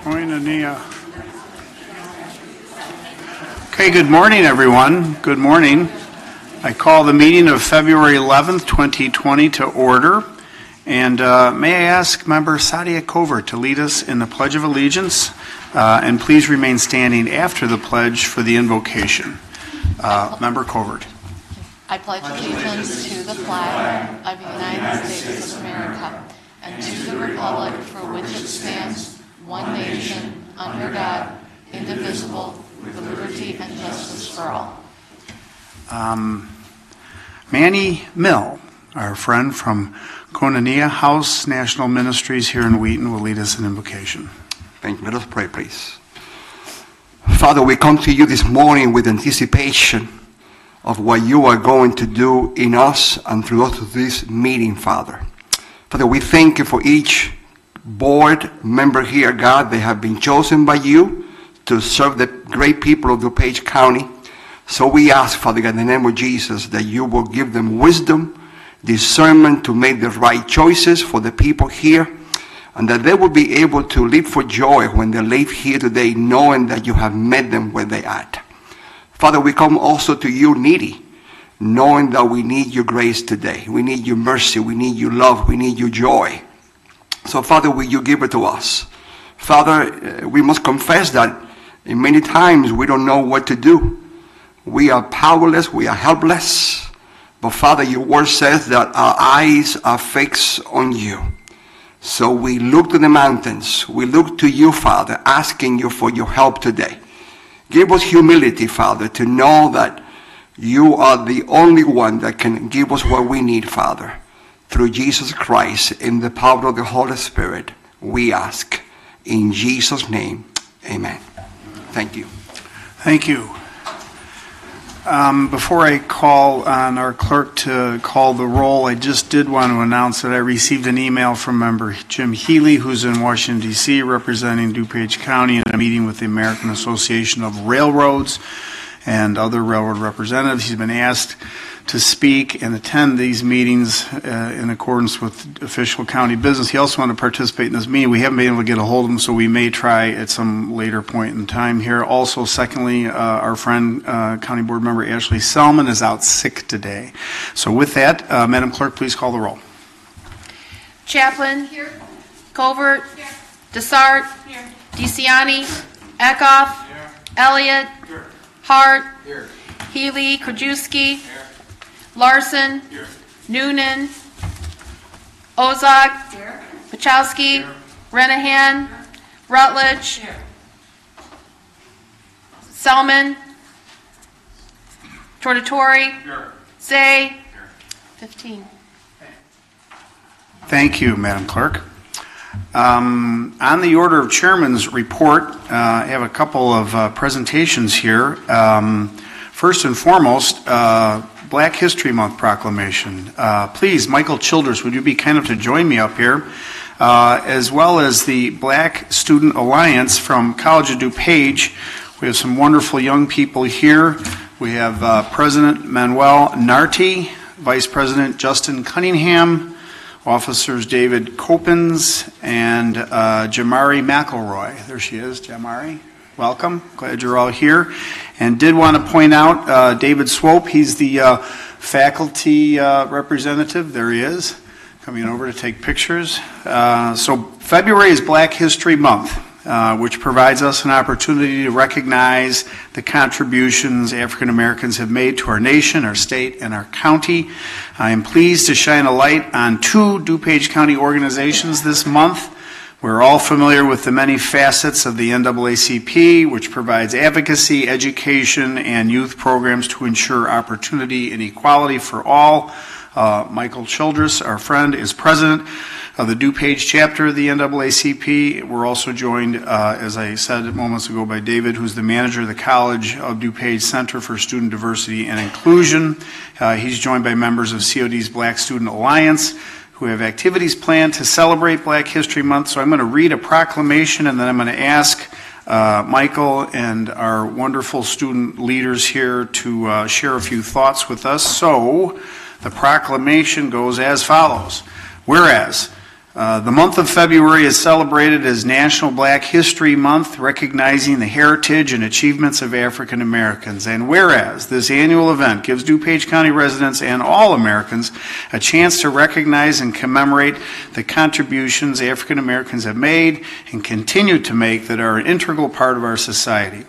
Koinonia. Okay, good morning, everyone. Good morning. I call the meeting of February 11th, 2020 to order. And may I ask Member Sadia Covert to lead us in the Pledge of Allegiance, and please remain standing after the pledge for the invocation. Member Covert. I pledge allegiance to the flag of the United States of America and to the republic for which it stands, one nation, under God, indivisible, with liberty and justice for all. Manny Mill, our friend from Koinonia House National Ministries here in Wheaton, will lead us in invocation. Thank you. Let us pray, please. Father, we come to you this morning with anticipation of what you are going to do in us and throughout this meeting, Father. Father, we thank you for each board member here, God. They have been chosen by you to serve the great people of DuPage County. So we ask, Father God, in the name of Jesus, that you will give them wisdom, discernment to make the right choices for the people here, and that they will be able to live for joy when they leave here today, knowing that you have met them where they are at. Father, we come also to you needy, knowing that we need your grace today. We need your mercy. We need your love. We need your joy. So, Father, will you give it to us? Father, we must confess that in many times we don't know what to do. We are powerless. We are helpless. But, Father, your word says that our eyes are fixed on you. So we look to the mountains. We look to you, Father, asking you for your help today. Give us humility, Father, to know that you are the only one that can give us what we need, Father. Through Jesus Christ, in the power of the Holy Spirit, we ask. In Jesus' name, amen. Thank you. Thank you. Before I call on our clerk to call the roll, I just did want to announce that I received an email from Member Jim Healy, who's in Washington, D.C., representing DuPage County in a meeting with the American Association of Railroads and other railroad representatives. He's been asked to speak and attend these meetings in accordance with official county business. He also wanted to participate in this meeting. We haven't been able to get a hold of him, so we may try at some later point in time here. Also, secondly, our friend, County Board Member Ashley Selman, is out sick today. So with that, Madam Clerk, please call the roll. Chaplin. Here. Covert. Here. Desart. Here. DeCiani. Eckhoff. Here. Elliott. Here. Hart. Here. Healy. Krajewski. Here. Larson. Here. Noonan. Ozog. Here. Pachowski. Here. Renahan. Here. Rutledge. Here. Selman. Tornatori. Here. Zay. Here. 15. Thank you, Madam Clerk. On the order of Chairman's report, I have a couple of presentations here. First and foremost, Black History Month proclamation. Please, Michael Childress, would you be kind enough to join me up here? As well as the Black Student Alliance from College of DuPage. We have some wonderful young people here. We have President Manuel Narty, Vice President Justin Cunningham, Officers David Copens, and Jamari McElroy. There she is, Jamari. Welcome. Glad you're all here. And did want to point out David Swope. He's the faculty representative. There he is, coming over to take pictures. So February is Black History Month, which provides us an opportunity to recognize the contributions African Americans have made to our nation, our state, and our county. I am pleased to shine a light on two DuPage County organizations this month. We're all familiar with the many facets of the NAACP, which provides advocacy, education, and youth programs to ensure opportunity and equality for all. Michael Childress, our friend, is president of the DuPage chapter of the NAACP. We're also joined, as I said moments ago, by David, who's the manager of the College of DuPage Center for Student Diversity and Inclusion. He's joined by members of COD's Black Student Alliance, who have activities planned to celebrate Black History Month. So I'm going to read a proclamation, and then I'm going to ask Michael and our wonderful student leaders here to share a few thoughts with us. So the proclamation goes as follows. Whereas The month of February is celebrated as National Black History Month, recognizing the heritage and achievements of African Americans. And whereas this annual event gives DuPage County residents and all Americans a chance to recognize and commemorate the contributions African Americans have made and continue to make that are an integral part of our society.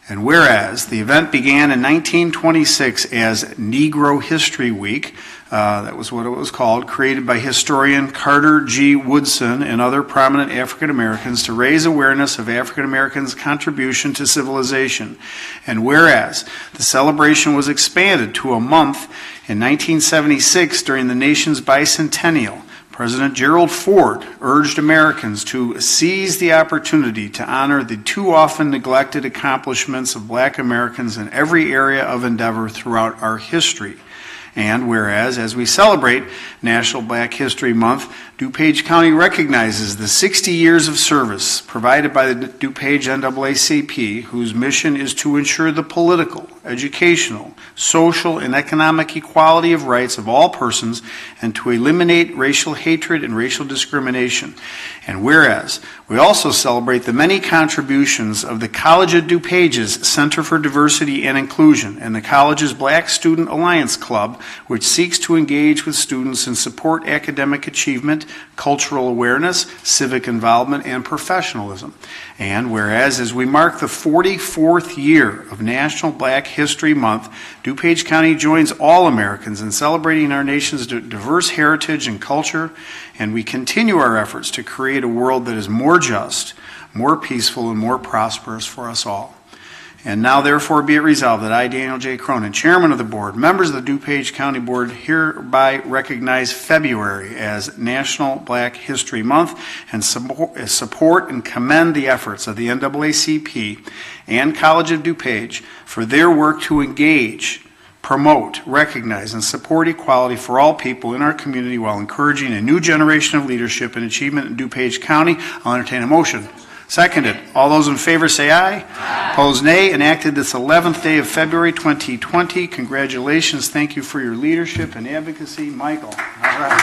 And whereas the event began in 1926 as Negro History Week, that was what it was called, created by historian Carter G. Woodson and other prominent African Americans to raise awareness of African Americans' contribution to civilization. And whereas the celebration was expanded to a month in 1976 during the nation's bicentennial, President Gerald Ford urged Americans to seize the opportunity to honor the too often neglected accomplishments of Black Americans in every area of endeavor throughout our history. And whereas, as we celebrate National Black History Month, DuPage County recognizes the 60 years of service provided by the DuPage NAACP, whose mission is to ensure the political, educational, social, and economic equality of rights of all persons and to eliminate racial hatred and racial discrimination. And whereas, we also celebrate the many contributions of the College at DuPage's Center for Diversity and Inclusion and the college's Black Student Alliance Club, which seeks to engage with students and support academic achievement, cultural awareness, civic involvement, and professionalism. And whereas, as we mark the 44th year of National Black History Month, DuPage County joins all Americans in celebrating our nation's diverse heritage and culture, and we continue our efforts to create a world that is more just, more peaceful, and more prosperous for us all. And now, therefore, be it resolved that I, Daniel J. Cronin, Chairman of the Board, members of the DuPage County Board, hereby recognize February as National Black History Month and support and commend the efforts of the NAACP and College of DuPage for their work to engage, promote, recognize, and support equality for all people in our community while encouraging a new generation of leadership and achievement in DuPage County. I'll entertain a motion. Seconded. All those in favor say aye. Aye. Opposed, nay. Enacted this 11th day of February 2020. Congratulations. Thank you for your leadership and advocacy. Michael. All right.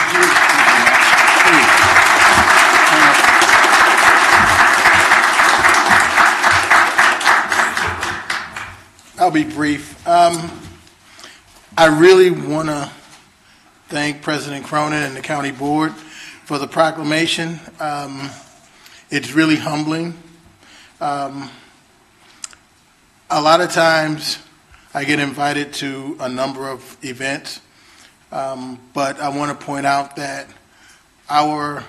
I'll be brief. I really want to thank President Cronin and the county board for the proclamation. It's really humbling. A lot of times I get invited to a number of events, but I want to point out that our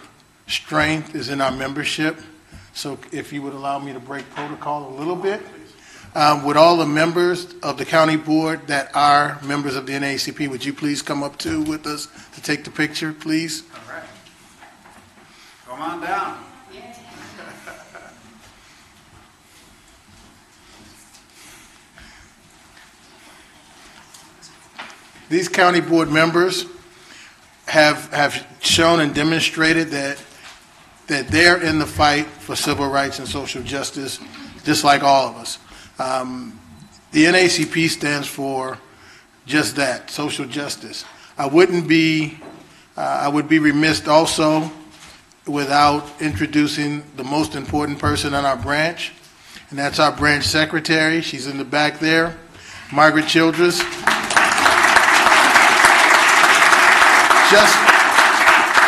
strength is in our membership. So if you would allow me to break protocol a little bit. Would all the members of the county board that are members of the NAACP, would you please come up too with us to take the picture, please? All right. Come on down. These county board members have shown and demonstrated that they're in the fight for civil rights and social justice, just like all of us. The NAACP stands for just that, social justice. I would be remiss also without introducing the most important person in our branch, and that's our branch secretary. She's in the back there, Margaret Childress.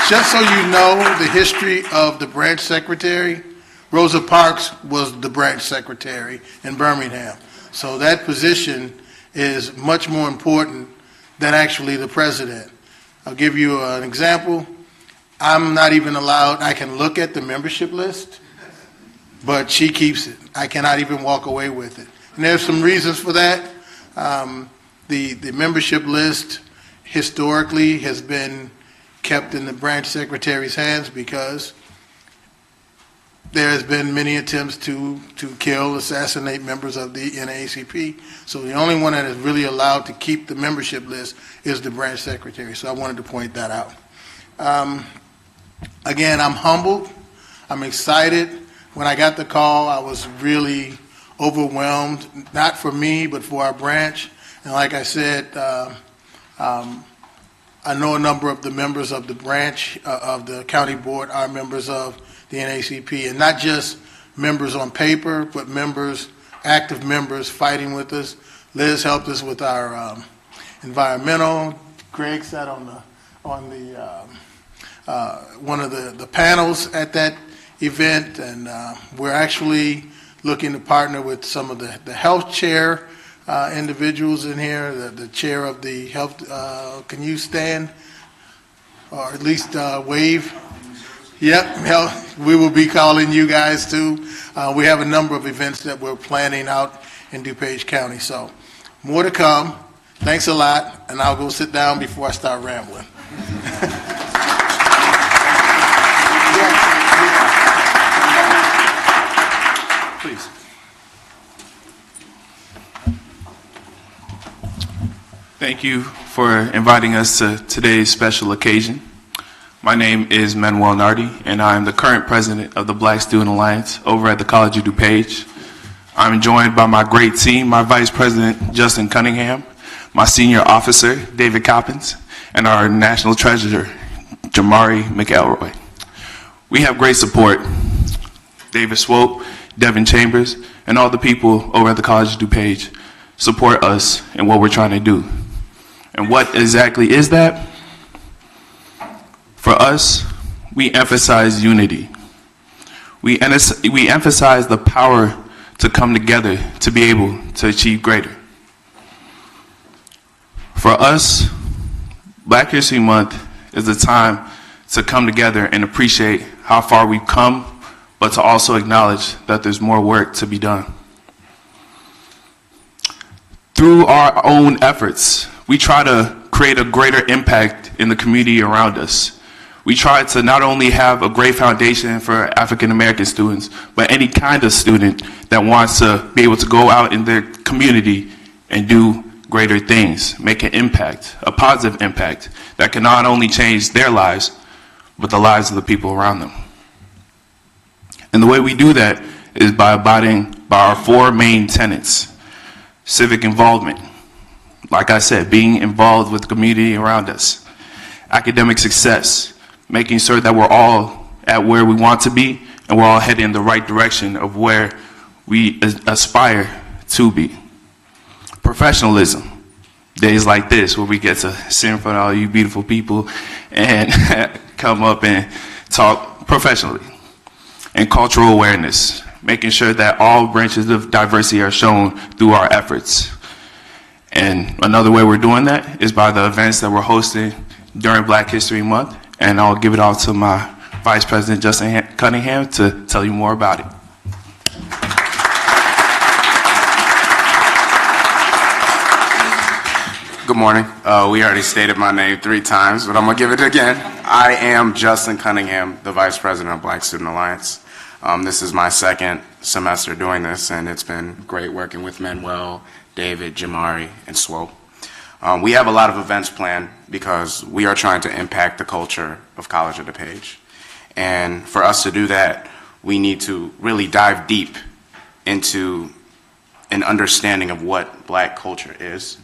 Just so you know the history of the branch secretary, Rosa Parks was the branch secretary in Birmingham. So that position is much more important than actually the president. I'll give you an example. I'm not even allowed, I can look at the membership list, but she keeps it. I cannot even walk away with it. And there's some reasons for that. The membership list historically has been kept in the branch secretary's hands because there has been many attempts to kill, assassinate members of the NAACP. So the only one that is really allowed to keep the membership list is the branch secretary. So I wanted to point that out. Again, I'm humbled. I'm excited. When I got the call, I was really overwhelmed, not for me, but for our branch. And like I said, I know a number of the members of the branch of the county board are members of the NAACP, and not just members on paper, but members, active members fighting with us. Liz helped us with our environmental. Greg sat on one of the panels at that event, and we're actually looking to partner with some of the health chair individuals in here, the chair of the health, can you stand or at least wave? Yep, we will be calling you guys too. We have a number of events that we're planning out in DuPage County, so more to come. Thanks a lot, and I'll go sit down before I start rambling. Please. Thank you for inviting us to today's special occasion. My name is Manuel Nardi, and I am the current president of the Black Student Alliance over at the College of DuPage. I'm joined by my great team, my vice president, Justin Cunningham, my senior officer, David Coppins, and our national treasurer, Jamari McElroy. We have great support. David Swope, Devin Chambers, and all the people over at the College of DuPage support us in what we're trying to do. And what exactly is that? For us, we emphasize unity. We emphasize the power to come together to be able to achieve greater. For us, Black History Month is a time to come together and appreciate how far we've come, but to also acknowledge that there's more work to be done. Through our own efforts, we try to create a greater impact in the community around us. We try to not only have a great foundation for African American students, but any kind of student that wants to be able to go out in their community and do greater things, make an impact, a positive impact that can not only change their lives, but the lives of the people around them. And the way we do that is by abiding by our four main tenets. Civic involvement, like I said, being involved with the community around us. Academic success, making sure that we're all at where we want to be and we're all heading in the right direction of where we aspire to be. Professionalism, days like this where we get to sit in front of all you beautiful people and come up and talk professionally. And cultural awareness, making sure that all branches of diversity are shown through our efforts. And another way we're doing that is by the events that we're hosting during Black History Month. And I'll give it off to my Vice President, Justin Cunningham, to tell you more about it. Good morning. We already stated my name 3 times, but I'm going to give it again. I am Justin Cunningham, the Vice President of Black Student Alliance. This is my second semester doing this, and it's been great working with Manuel, David, Jamari, and Swope. We have a lot of events planned because we are trying to impact the culture of College of DuPage. And for us to do that, we need to really dive deep into an understanding of what Black culture is.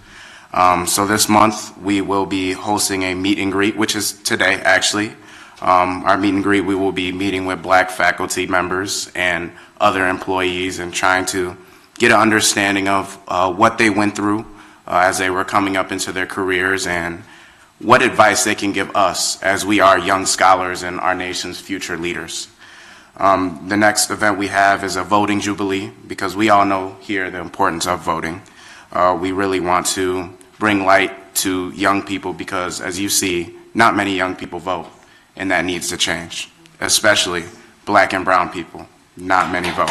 So this month, we will be hosting a meet and greet, which is today, actually. Our meet and greet, we will be meeting with Black faculty members and other employees and trying to get an understanding of what they went through as they were coming up into their careers and what advice they can give us as we are young scholars and our nation's future leaders. The next event we have is a voting jubilee, because we all know here the importance of voting. We really want to bring light to young people because, as you see, not many young people vote, and that needs to change, especially Black and brown people. Not many vote.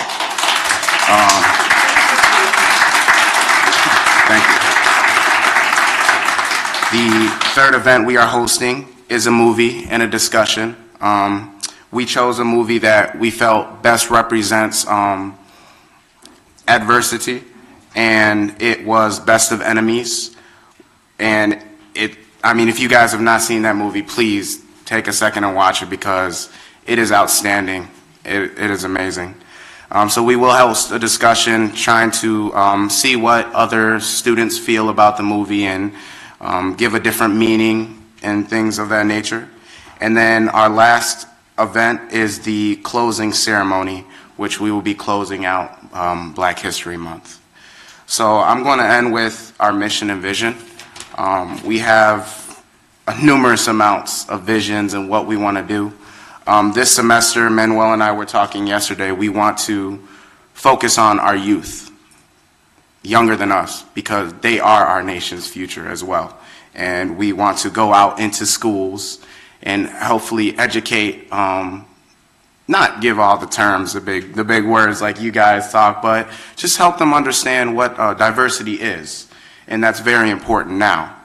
Thank you. The third event we are hosting is a movie and a discussion. We chose a movie that we felt best represents adversity, and it was Best of Enemies. And I mean, if you guys have not seen that movie, please take a second and watch it because it is outstanding. It is amazing. So we will host a discussion trying to see what other students feel about the movie and give a different meaning and things of that nature. And then our last event is the closing ceremony, which we will be closing out Black History Month. So I'm going to end with our mission and vision. We have numerous amounts of visions and what we want to do. This semester, Manuel and I were talking yesterday, we want to focus on our youth, younger than us, because they are our nation's future as well. And we want to go out into schools and hopefully educate, not give all the terms, the big words like you guys talk, but just help them understand what diversity is. And that's very important now.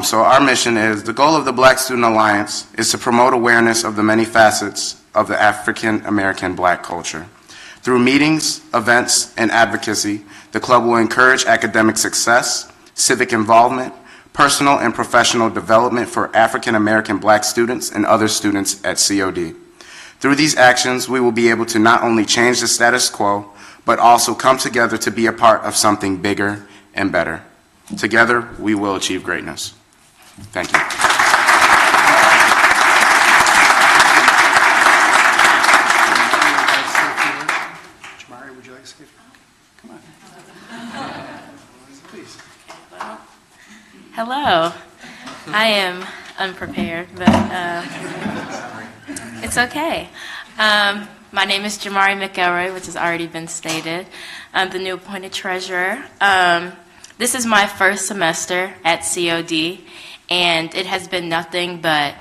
So our mission is, the goal of the Black Student Alliance is to promote awareness of the many facets of the African American Black culture. Through meetings, events, and advocacy, the club will encourage academic success, civic involvement, personal and professional development for African American Black students and other students at COD. Through these actions, we will be able to not only change the status quo, but also come together to be a part of something bigger and better. Together, we will achieve greatness. Thank you. Jamari, would you like to say? Come on. Please. Hello. I am unprepared, but it's okay. My name is Jamari McElroy, which has already been stated. I'm the new appointed treasurer. This is my first semester at COD, and it has been nothing but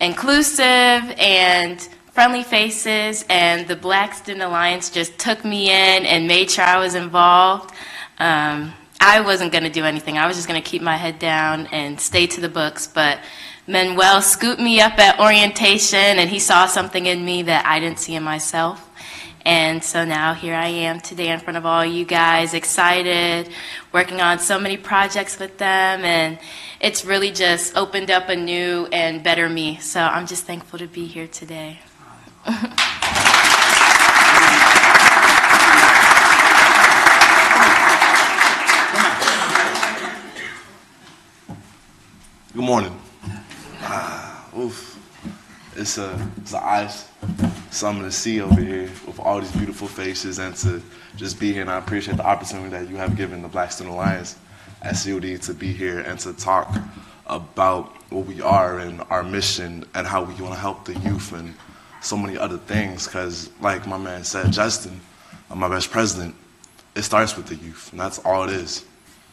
inclusive and friendly faces, and the Black Student Alliance just took me in and made sure I was involved. I wasn't going to do anything. I was just going to keep my head down and stay to the books, but Manuel scooped me up at orientation, and he saw something in me that I didn't see in myself. And so now here I am today in front of all you guys, excited, working on so many projects with them, and it's really just opened up a new and better me. So I'm just thankful to be here today. Good morning. It's an eyes, something to see over here with all these beautiful faces, and to just be here. And I appreciate the opportunity that you have given the Black Student Alliance at COD to be here and to talk about what we are and our mission and how we want to help the youth and so many other things. Because like my man said, Justin, my vice president, it starts with the youth, and that's all it is.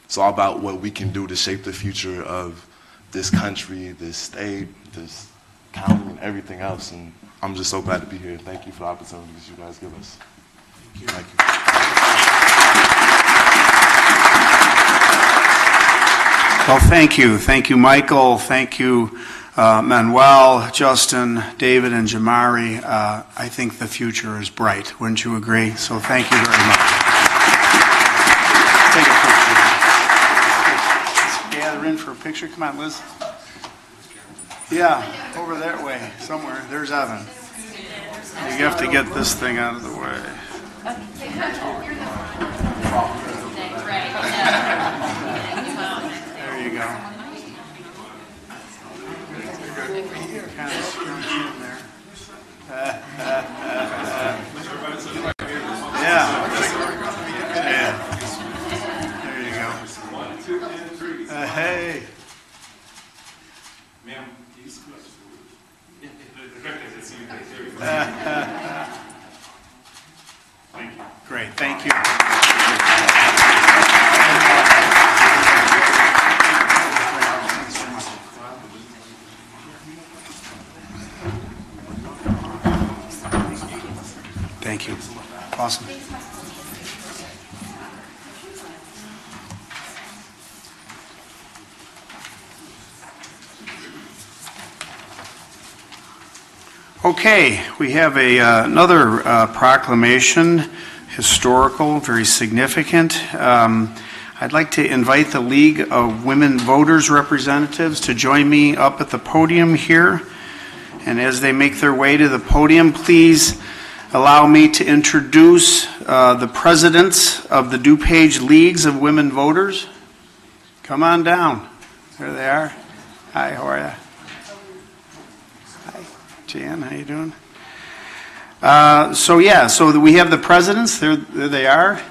It's all about what we can do to shape the future of this country, this state, this county, and everything else. And I'm just so glad to be here. Thank you for the opportunities you guys give us. Thank you. Well, thank you. Thank you, Michael. Thank you, Manuel, Justin, David, and Jamari. I think the future is bright. Wouldn't you agree? So thank you very much. Take a picture. Let's gather in for a picture. Come on, Liz. Yeah, over that way, somewhere. There's Evan. You have to get this thing out of the way. There you go. Kind of scrunch in there. Yeah. There you go. Hey. Great, thank you. Thank you. Awesome. Okay, we have another proclamation, historical, very significant. I'd like to invite the League of Women Voters representatives to join me up at the podium here. And as they make their way to the podium, please allow me to introduce the presidents of the DuPage Leagues of Women Voters. Come on down. There they are. Hi, how are you? Hi, Jan, how you doing? So we have the presidents. There they are.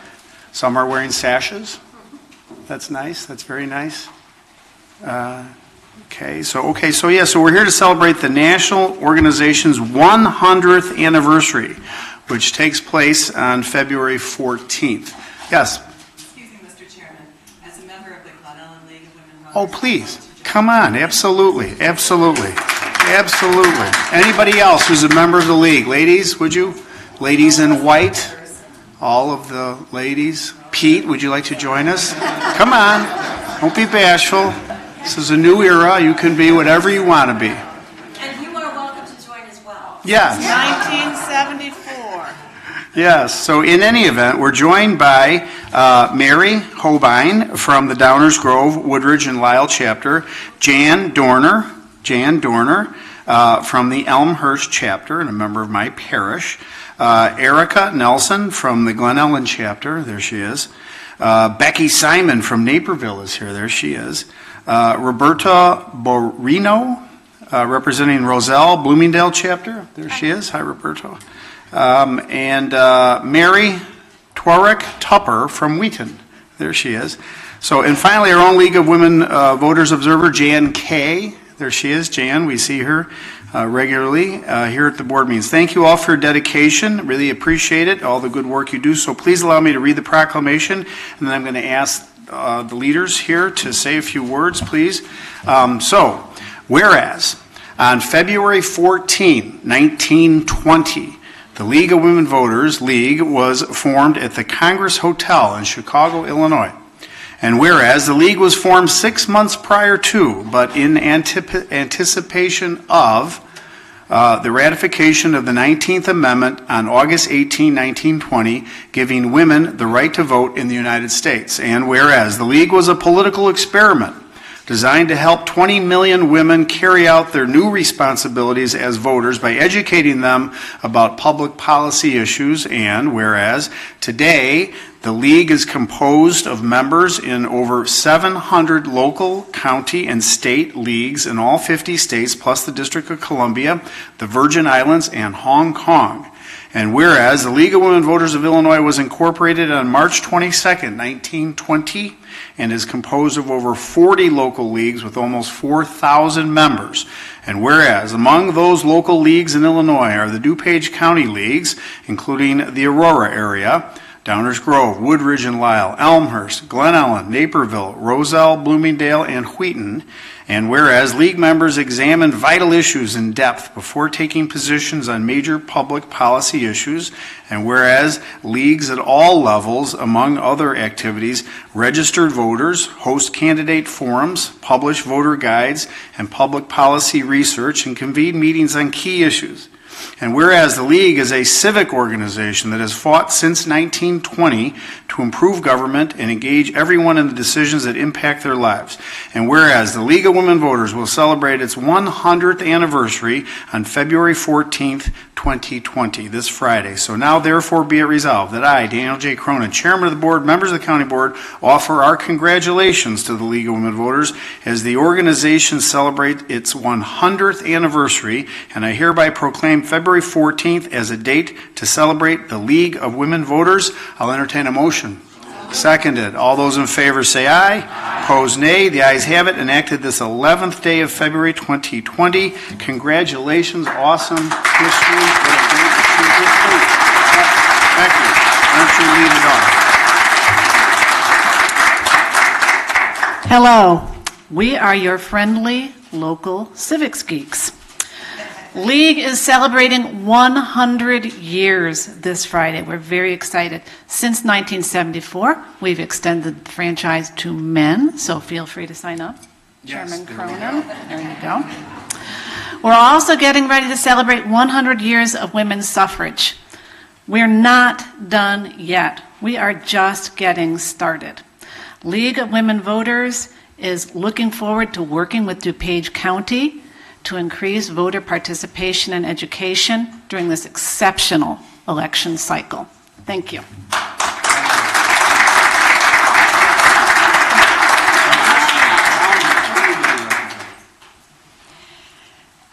Some are wearing sashes. That's nice. That's very nice. So we're here to celebrate the national organization's 100th anniversary, which takes place on February 14th. Yes? Excuse me, Mr. Chairman. As a member of the Glen Ellen League of Women Voters... Oh, please. Come on. Absolutely. Anybody else who's a member of the league? Ladies, would you? Ladies in white. All of the ladies. Pete, would you like to join us? Come on. Don't be bashful. This is a new era. You can be whatever you want to be. And you are welcome to join as well. Yes. 1974. Yes. So in any event, we're joined by Mary Hobein from the Downers Grove, Woodridge, and Lisle chapter, Jan Dorner from the Elmhurst chapter and a member of my parish, Erica Nelson from the Glen Ellen chapter, there she is, Becky Simon from Naperville is here, there she is, Roberta Borino representing Roselle Bloomingdale chapter, there she is, hi Roberta, and Mary Twarek Tupper from Wheaton, there she is. So, and finally our own League of Women Voters Observer, Jan Kay. There she is, Jan. We see her regularly here at the board meetings. Thank you all for your dedication. Really appreciate it, all the good work you do. So please allow me to read the proclamation, and then I'm going to ask the leaders here to say a few words, please. Whereas on February 14, 1920, the League of Women Voters League was formed at the Congress Hotel in Chicago, Illinois. And whereas the League was formed 6 months prior to, but in anticipation of, the ratification of the 19th Amendment on August 18, 1920, giving women the right to vote in the United States. And whereas the League was a political experiment designed to help 20 million women carry out their new responsibilities as voters by educating them about public policy issues. And whereas today the League is composed of members in over 700 local, county, and state leagues in all 50 states, plus the District of Columbia, the Virgin Islands, and Hong Kong. And whereas the League of Women Voters of Illinois was incorporated on March 22nd, 1920, and is composed of over 40 local leagues with almost 4,000 members. And whereas among those local leagues in Illinois are the DuPage County leagues, including the Aurora area, Downers Grove, Woodridge and Lisle, Elmhurst, Glen Ellen, Naperville, Roselle, Bloomingdale, and Wheaton. And whereas league members examine vital issues in depth before taking positions on major public policy issues, and whereas leagues at all levels, among other activities, registered voters, host candidate forums, publish voter guides and public policy research, and convene meetings on key issues. And whereas the League is a civic organization that has fought since 1920 to improve government and engage everyone in the decisions that impact their lives. And whereas the League of Women Voters will celebrate its 100th anniversary on February 14th, 2020, this Friday. So now therefore be it resolved that I, Daniel J. Cronin, Chairman of the Board, members of the County Board, offer our congratulations to the League of Women Voters as the organization celebrates its 100th anniversary, and I hereby proclaim February 14th as a date to celebrate the League of Women Voters. I'll entertain a motion. Seconded. All those in favor say aye. Opposed, nay. The ayes have it. Enacted this 11th day of February 2020. Congratulations. Awesome history. What a great achievement. Becky, why don't you lead it off? Hello. We are your friendly local civics geeks. League is celebrating 100 years this Friday. We're very excited. Since 1974, we've extended the franchise to men, so feel free to sign up. Yes, Chairman Cronin, there you go. We're also getting ready to celebrate 100 years of women's suffrage. We're not done yet. We are just getting started. League of Women Voters is looking forward to working with DuPage County to increase voter participation and education during this exceptional election cycle. Thank you.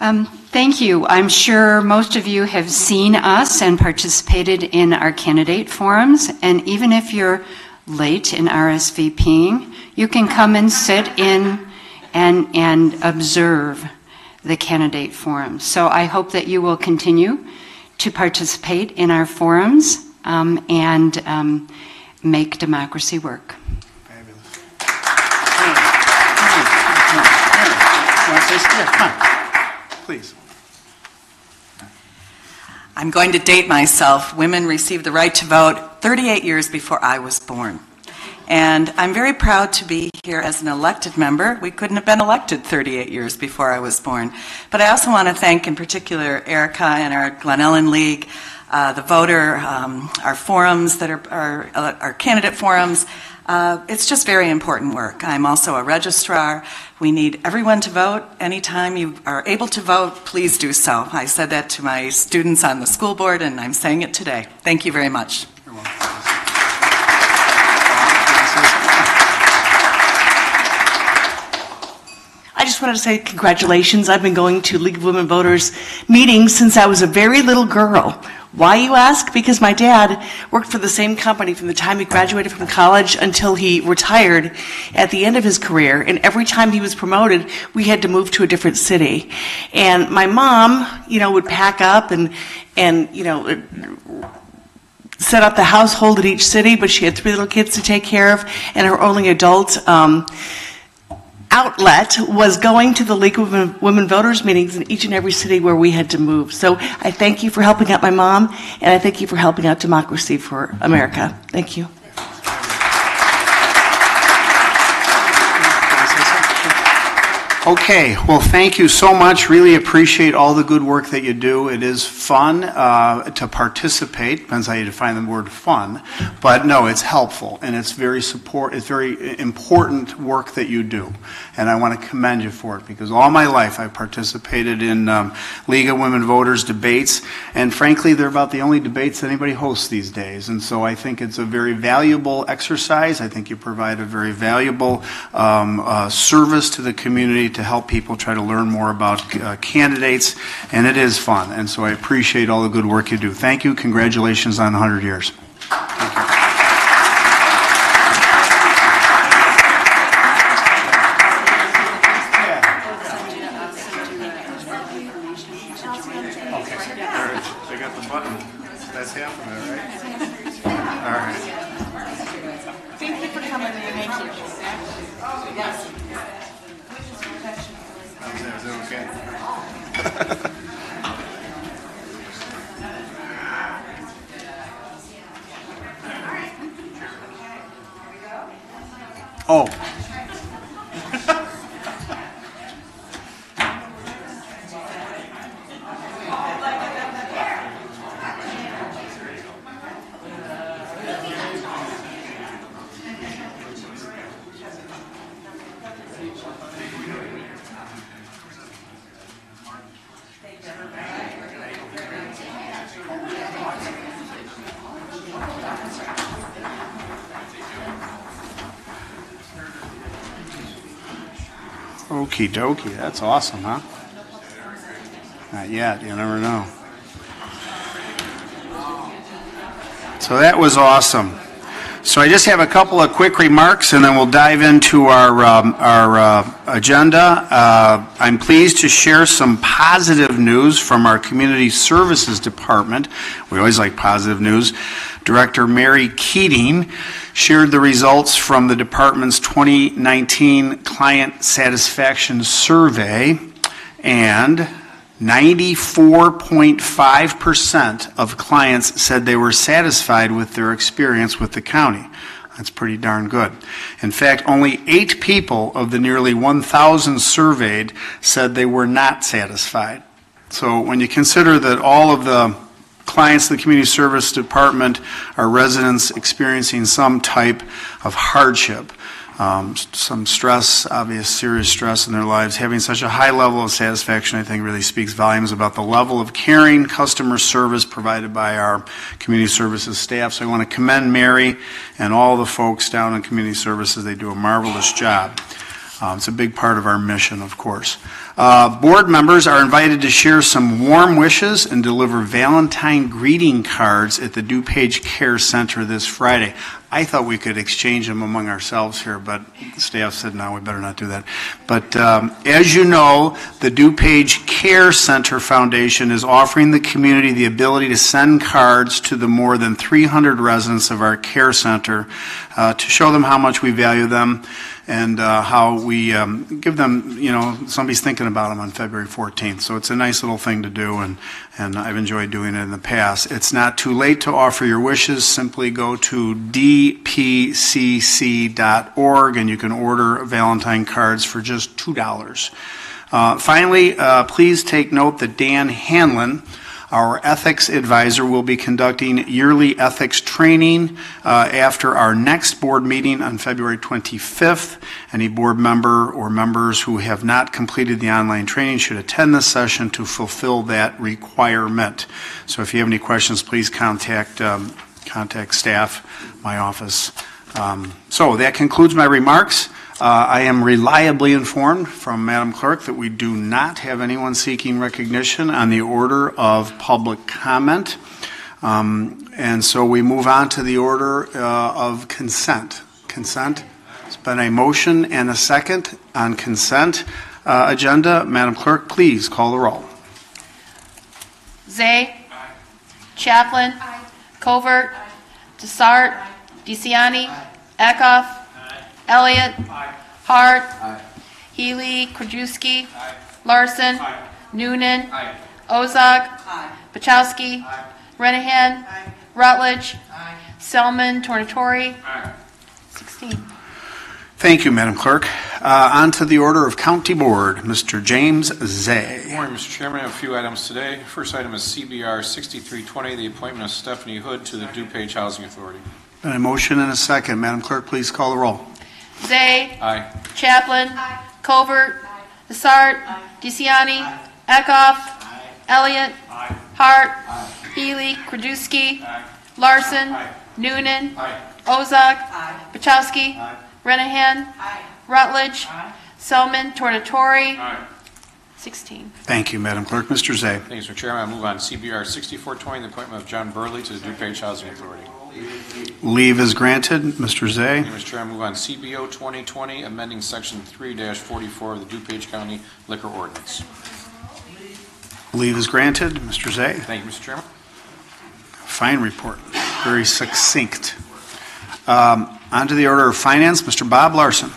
Thank you. I'm sure most of you have seen us and participated in our candidate forums, and even if you're late in RSVPing, you can come and sit in and observe the candidate forums. So I hope that you will continue to participate in our forums and make democracy work. Please. I'm going to date myself. Women received the right to vote 38 years before I was born. And I'm very proud to be here as an elected member. We couldn't have been elected 38 years before I was born. But I also want to thank in particular Erica and our Glen Ellyn League, the voter, our forums that are our candidate forums. It's just very important work. I'm also a registrar. We need everyone to vote. Anytime you are able to vote, please do so. I said that to my students on the school board, and I'm saying it today. Thank you very much. You're welcome. I just wanted to say congratulations. I've been going to League of Women Voters meetings since I was a very little girl. Why, you ask? Because my dad worked for the same company from the time he graduated from college until he retired at the end of his career. And every time he was promoted, we had to move to a different city. And my mom, would pack up and set up the household at each city, but she had 3 little kids to take care of, and her only adult outlet was going to the League of Women Voters meetings in each and every city where we had to move. So I thank you for helping out my mom, and I thank you for helping out Democracy for America. Thank you. Okay, well, thank you so much. Really appreciate all the good work that you do. It is fun to participate. Depends how you define the word fun. But no, it's helpful, and it's very important work that you do. And I want to commend you for it, because all my life I participated in League of Women Voters debates, and frankly, they're about the only debates that anybody hosts these days. And so I think it's a very valuable exercise. I think you provide a very valuable service to the community to help people try to learn more about candidates, and it is fun. And so I appreciate all the good work you do. Thank you. Congratulations on 100 years. Thank you. They got the button. That's half of it, right? All right. Thank you for coming. Thank you. Yes. Is that okay? Oh. Okie dokie, that's awesome, huh? Not yet, you never know. So that was awesome. So I just have a couple of quick remarks, and then we'll dive into our agenda. I'm pleased to share some positive news from our Community Services Department. We always like positive news. Director Mary Keating shared the results from the department's 2019 Client Satisfaction Survey, and 94.5% of clients said they were satisfied with their experience with the county. That's pretty darn good. In fact, only 8 people of the nearly 1,000 surveyed said they were not satisfied. So when you consider that all of the clients of the Community Service Department are residents experiencing some type of hardship, some stress, obvious serious stress in their lives, having such a high level of satisfaction, I think really speaks volumes about the level of caring customer service provided by our community services staff. So I want to commend Mary and all the folks down in community services. They do a marvelous job. It's a big part of our mission, of course. Board members are invited to share some warm wishes and deliver Valentine greeting cards at the DuPage Care Center this Friday. I thought we could exchange them among ourselves here, but the staff said, no, we better not do that. But as you know, the DuPage Care Center Foundation is offering the community the ability to send cards to the more than 300 residents of our care center to show them how much we value them and how we give them, somebody's thinking about them on February 14th. So it's a nice little thing to do, and I've enjoyed doing it in the past. It's not too late to offer your wishes. Simply go to dpcc.org and you can order Valentine cards for just $2. Finally, please take note that Dan Hanlon, our ethics advisor, will be conducting yearly ethics training after our next board meeting on February 25th. Any board member or members who have not completed the online training should attend this session to fulfill that requirement. So if you have any questions, please contact staff, my office. So that concludes my remarks. I am reliably informed from Madam Clerk that we do not have anyone seeking recognition on the order of public comment. And so we move on to the order of consent. Consent. It's been a motion and a second on consent agenda. Madam Clerk, please call the roll. Zay. Chaplin. Covert. Desart. DeCiani. Eckhoff. Elliott. Hart. Healy. Krajewski. Larson. Noonan. Ozog. Bachowski. Renahan. Rutledge. Selman. Tornatori. 16. Thank you, Madam Clerk. On to the order of County Board. Mr. James Zay. Good morning, Mr. Chairman. I have a few items today. First item is CBR 6320, the appointment of Stephanie Hood to the DuPage Housing Authority. Been a motion and a second. Madam Clerk, please call the roll. Zay. Aye. Chaplin. Covert. Desart. DeCiani. Eckhoff. Elliott. Hart. Healy. Krajewski. Larson. Noonan. Ozog. Bachowski. Renahan. Rutledge. Selman. Tornatori. 16. Thank you, Madam Clerk. Mr. Zay. Thank you, Mr. Chairman. I move on CBR 6420, the appointment of John Burley to the DuPage Housing Authority. Leave is granted. Mr. Zay. Thank you, Mr. Chairman. I move on CBO 2020, amending Section 3-44 of the DuPage County Liquor Ordinance. Leave is granted. Mr. Zay. Thank you, Mr. Chairman. Fine report. Very succinct. On to the order of finance. Mr. Bob Larson.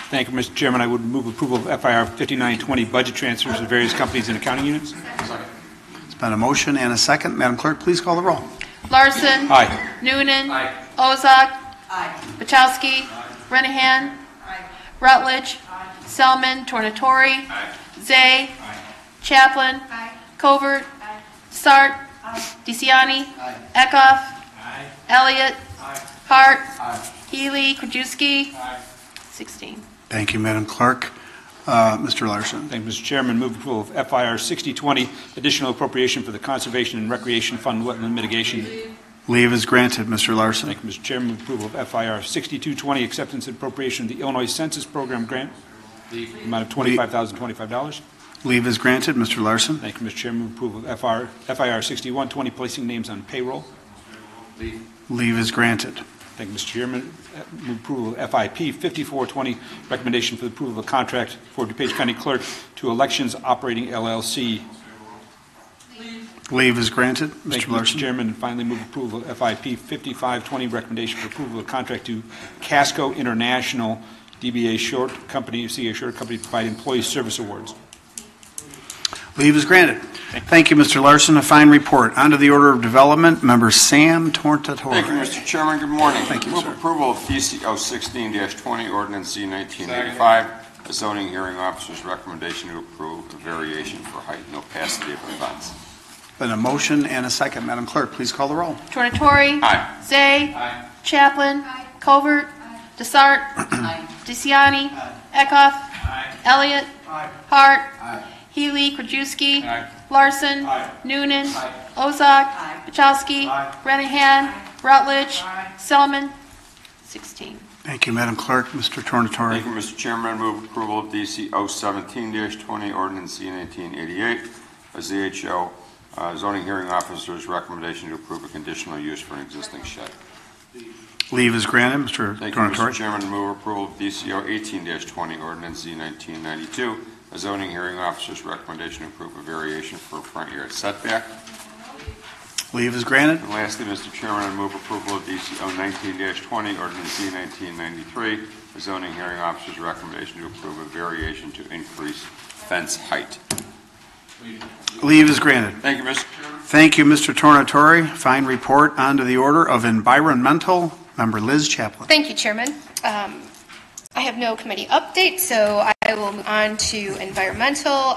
Thank you, Mr. Chairman. I would move approval of FIR 5920 budget transfers to various companies and accounting units. It's been a motion and a second. Madam Clerk, please call the roll. Larson. Aye. Noonan. Ozog. Bachowski. Renahan. Rutledge. Selman. Tornatori. Zay. Chaplin. Covert. Sart. DeCiani. Eckhoff. Elliott. Hart. Healy. Krajewski. 16. Thank you, Madam Clerk. Mr. Larson. Thank you, Mr. Chairman. Move approval of FIR 6020, additional appropriation for the Conservation and Recreation Fund wetland mitigation. Leave is granted. Mr. Larson. Thank you, Mr. Chairman. Move approval of FIR 6220, acceptance and appropriation of the Illinois Census Program grant, amount of $25,025. Leave is granted. Mr. Larson. Thank you, Mr. Chairman. Move approval of FIR 6120, placing names on payroll. Leave is granted. Thank you, Mr. Chairman. Move approval of FIP 5420, recommendation for the approval of a contract for DuPage County Clerk to Elections Operating LLC. Leave is granted. Thank Mr. you, Larson. Mr. Chairman. And finally, move approval of FIP 5520, recommendation for approval of a contract to Casco International, DBA Short Company, CA Short Company, to provide employee service awards. Leave is granted. Thank you, Mr. Larson. A fine report. On to the order of development. Member Sam Tornatori. Thank you, Mr. Chairman. Good morning. Thank you, Move sir. approval of PCO 16-20, Ordinance Z 1985. A zoning hearing officer's recommendation to approve a variation for height and opacity of the fence. Been a motion and a second. Madam Clerk, please call the roll. Tornatori. Aye. Zay. Chaplin. Covert. Desart. DeCiani. Eckhoff. Elliott. Hart. Healy. Krajewski. Larson. Noonan. Ozog. Bachowski. Renahan. Rutledge. Selman. 16. Thank you, Madam Clerk. Mr. Tornatore. Thank you, Mr. Chairman. I move approval of DC 017-20, Ordinance Z 1988, a ZHO zoning hearing officer's recommendation to approve a conditional use for an existing shed. Leave is granted. Mr. Thank you, Tornatore. Mr. Chairman. I move approval of DCO 18-20, Ordinance Z 1992, a zoning hearing officer's recommendation to approve a variation for a front yard setback. Leave is granted. And lastly, Mr. Chairman, I move approval of DCO 19-20, Ordinance Z 1993, a zoning hearing officer's recommendation to approve a variation to increase fence height. Leave is granted. Thank you, Mr. Chairman. Thank you, Mr. Tornatore. Fine report. On to the order of environmental. Member Liz Chaplin. Thank you, Chairman. I have no committee update, so I will move on to environmental.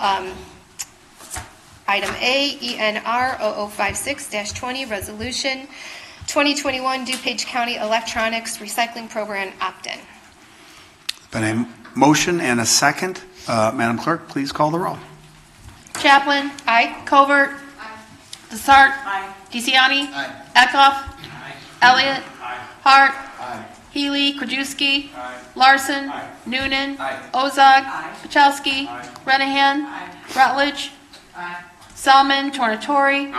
Item A, ENR 0056-20, Resolution 2021 DuPage County Electronics Recycling Program opt-in. Been a motion and a second. Madam Clerk, please call the roll. Chaplin. Aye. Covert. Desart. DeCiani. Eckhoff. Elliott. Hart. Healy. Krajewski. Larson. Noonan. Ozog. Pachowski. Renahan. Rutledge. Selman. Tornatore.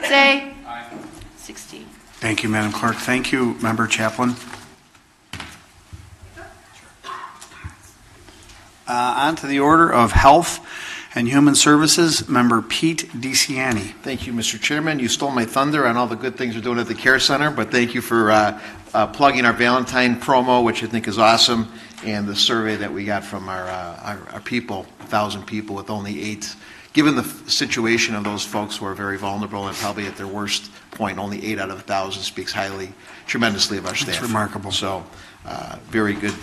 Zay. 16. Thank you, Madam Clerk. Thank you, Member Chaplin. On to the order of Health and Human Services, Member Pete DeCiani. Thank you, Mr. Chairman. You stole my thunder on all the good things we're doing at the Care Center, but thank you for plugging our Valentine promo, which I think is awesome, and the survey that we got from our people, 1,000 people with only 8. Given the situation of those folks who are very vulnerable and probably at their worst point, only 8 out of 1,000 speaks tremendously of our staff. That's remarkable. So, very good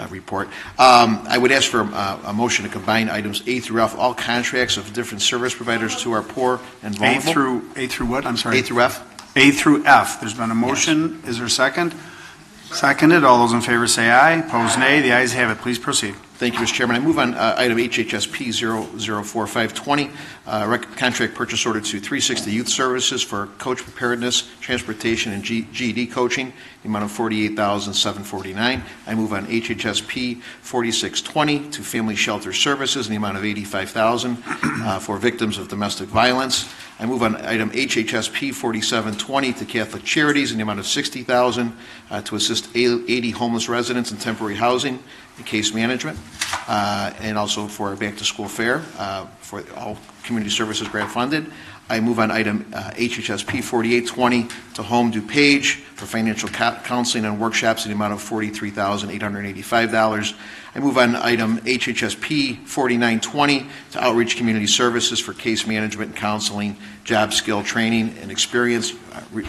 report. I would ask for a motion to combine items A through F, all contracts of different service providers to our poor and vulnerable. A through what? I'm sorry. A through F. A through F. There's been a motion. Yes. Is there a second? Seconded. All those in favor say aye. Opposed, nay. The ayes have it. Please proceed. Thank you, Mr. Chairman. I move on item HHSP 004520, contract purchase order to 360 Youth Services for coach preparedness, transportation, and GED coaching, the amount of $48,749. I move on HHSP 4620 to Family Shelter Services in the amount of $85,000 for victims of domestic violence. I move on item HHSP 4720 to Catholic Charities in the amount of $60,000 to assist 80 homeless residents in temporary housing and case management, and also for our back-to-school fair for all community services grant funded. I move on item HHSP 4820 to Home DuPage for financial counseling and workshops in the amount of $43,885. I move on item HHSP 4920 to Outreach Community Services for case management and counseling, job skill training and experience,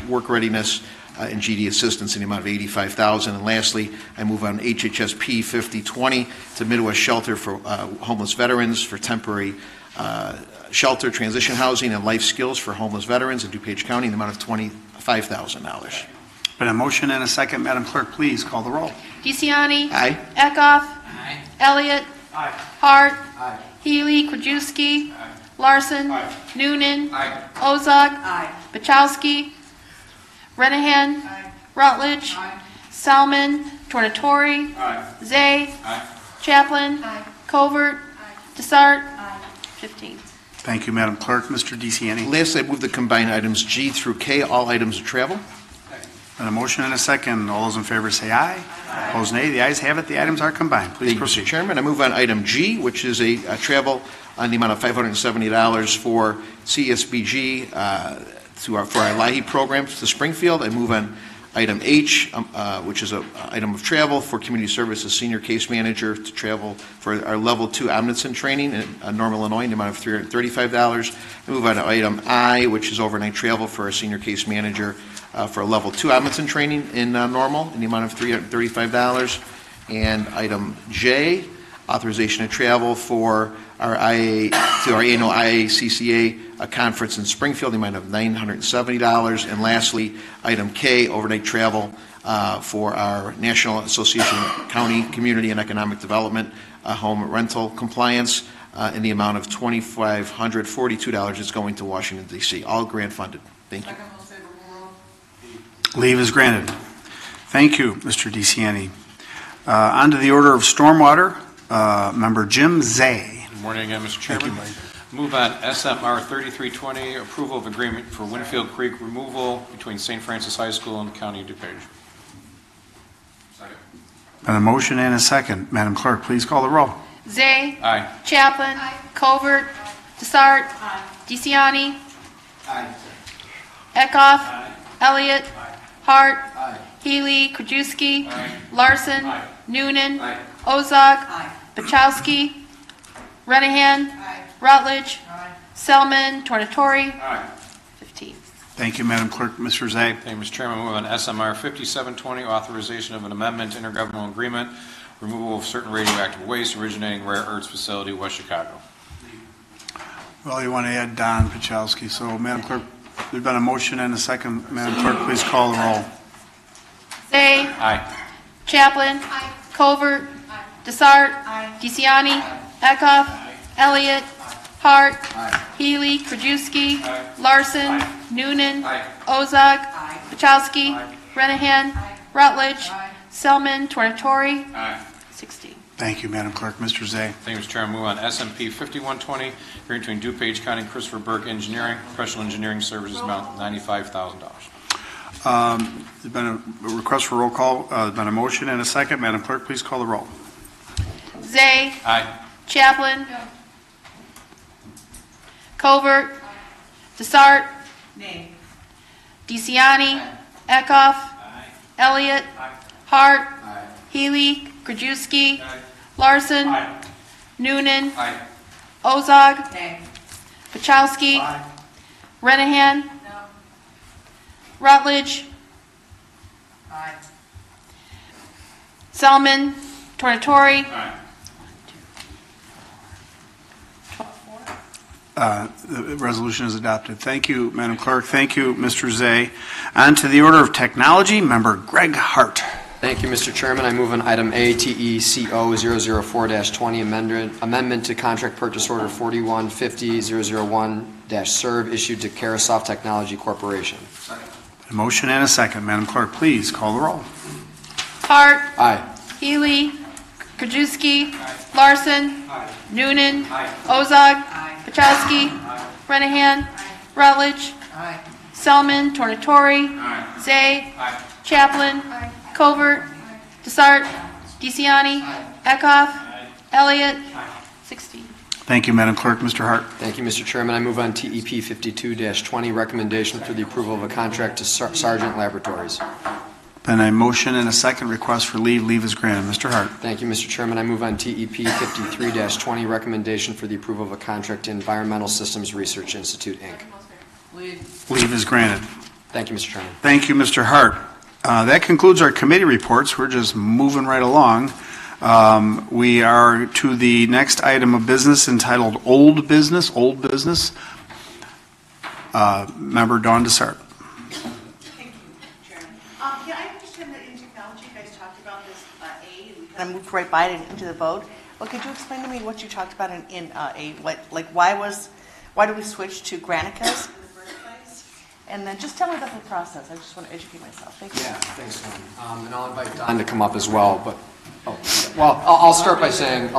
work readiness, and GD assistance in the amount of $85,000. And lastly, I move on HHSP 5020 to Midwest Shelter for homeless veterans for temporary shelter, transition housing, and life skills for homeless veterans in DuPage County in the amount of $25,000. Been a motion and a second. Madam Clerk, please call the roll. DeCiani. Aye. Eckhoff. Elliott. Hart. Healy. Krajewski. Larson. Noonan. Ozog. Pachowski. Renahan. Rutledge. Selman. Tornatore. Zay. Chaplin. Covert. Desart. 15. Thank you, Madam Clerk. Mr. DeCiani. Lastly, I move to combine items G through K, all items of travel. Been a motion and a second. All those in favor say aye. Opposed, nay. The ayes have it. The items are combined. Please proceed. Mr. Chairman, I move on item G, which is a travel on the amount of $570 for CSBG for our LIHE programs to Springfield. I move on item H, which is an item of travel for community services senior case manager to travel for our level 2 Omnitsen training in Normal, Illinois, in the amount of $335. I move on to item I, which is overnight travel for our senior case manager for a level 2 Omnitsen training in Normal in the amount of $335. And item J, authorization to travel for our annual IACCA conference in Springfield, the amount of $970. And lastly, item K, overnight travel for our National Association of County Community and Economic Development home rental compliance in the amount of $2,542. It's going to Washington, D.C. All grant funded. Thank you. Leave is granted. Thank you, Mr. DeCiani. On to the order of stormwater, Member Jim Zay. Good morning again, Mr. Chairman. Move on SMR 3320, approval of agreement for Winfield Creek removal between St. Francis High School and the County of DuPage. Second. And a motion and a second. Madam Clerk, please call the roll. Zay. Aye. Chaplin. Covert. Desart. DeCiani. Eckhoff. Elliott. Hart. Healy. Krajewski. Larson. Noonan. Ozog. Bachowski. Renahan. Rutledge. Selman. Tornatori. 15. Thank you, Madam Clerk. Mr. Zay. Thank you, Mr. Chairman. Move on SMR 5720, authorization of an amendment to intergovernmental agreement, removal of certain radioactive waste originating rare earths facility, West Chicago. Well, you want to add Don Pachowski. So, Madam Clerk, there's been a motion and a second. Madam Clerk, please call the roll. Zay. Aye. Chaplin. Covert. Desart. DeCiani. Eckhoff. Elliott. Hart. Healy. Krajewski. Larson. Noonan. Ozog. Bachowski. Renahan. Rutledge. Selman. Tornatori. 16. Thank you, Madam Clerk. Mr. Zay. Thank you, Mr. Chairman. Move on SMP 5120, agreement between DuPage County and Christopher Burke Engineering, professional engineering services amount $95,000. There's been a request for roll call. There's been a motion and a second. Madam Clerk, please call the roll. Zay. Aye. Chaplin. Covert. Desart. Nay. DeCiani. Eckhoff. Elliott. Hart. Healy. Krajewski. Larson. Noonan. Ozog. Bachowski. Renahan. Rutledge. Selman. Tornatori. The resolution is adopted. Thank you, Madam Clerk. Thank you, Mr. Zay. On to the order of technology, Member Greg Hart. Thank you, Mr. Chairman. I move on item ATECO 004-20 amendment to contract purchase order 4150-001-SERV issued to Carasoft Technology Corporation. A motion and a second. Madam Clerk, please call the roll. Hart. Aye. Healy. Krajewski. Larson. Noonan. Ozog. Bachowski. Renahan. Rutledge. Selman. Tornatori. Zay. Chaplin. Covert. Desart. DeCiani. Eckhoff. Elliott. 16. Thank you, Madam Clerk. Mr. Hart. Thank you, Mr. Chairman. I move on TEP 52-20 recommendation for the approval of a contract to Sargent Laboratories. Been a motion and a second. Request for leave. Leave is granted. Mr. Hart. Thank you, Mr. Chairman. I move on TEP 53-20 recommendation for the approval of a contract to Environmental Systems Research Institute, Inc. Leave is granted. Thank you, Mr. Chairman. Thank you, Mr. Hart. That concludes our committee reports. We're just moving right along. We are to the next item of business entitled Old Business. Old Business. Member Dawn Desart. Thank you, Chairman. Yeah, I understand that in technology you guys talked about this A, and we kind of moved right by it into the vote. Well, could you explain to me what you talked about in A? Why did we switch to Granicus? And then just tell me about the process. I just want to educate myself. Thank you. Yeah, thanks, Dawn. And I'll invite Don to come up as well. But I'll start by saying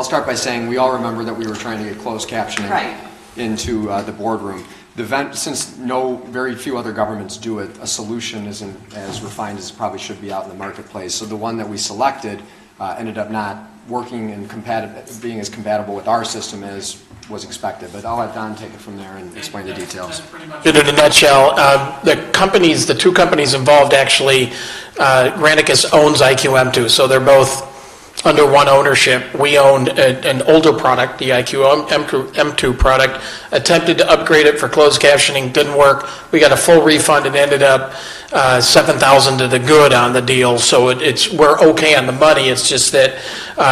we all remember that we were trying to get closed captioning into the boardroom. Since very few other governments do it, a solution isn't as refined as it probably should be out in the marketplace. So the one that we selected ended up not working and being as compatible with our system as was expected. But I'll let Don take it from there and explain the details. In a nutshell, the two companies involved actually, Granicus owns IQM2, so they're both under one ownership. We owned an older product, the IQM2 product, attempted to upgrade it for closed captioning, didn't work. We got a full refund and ended up $7,000 to the good on the deal. So we're okay on the money. It's just that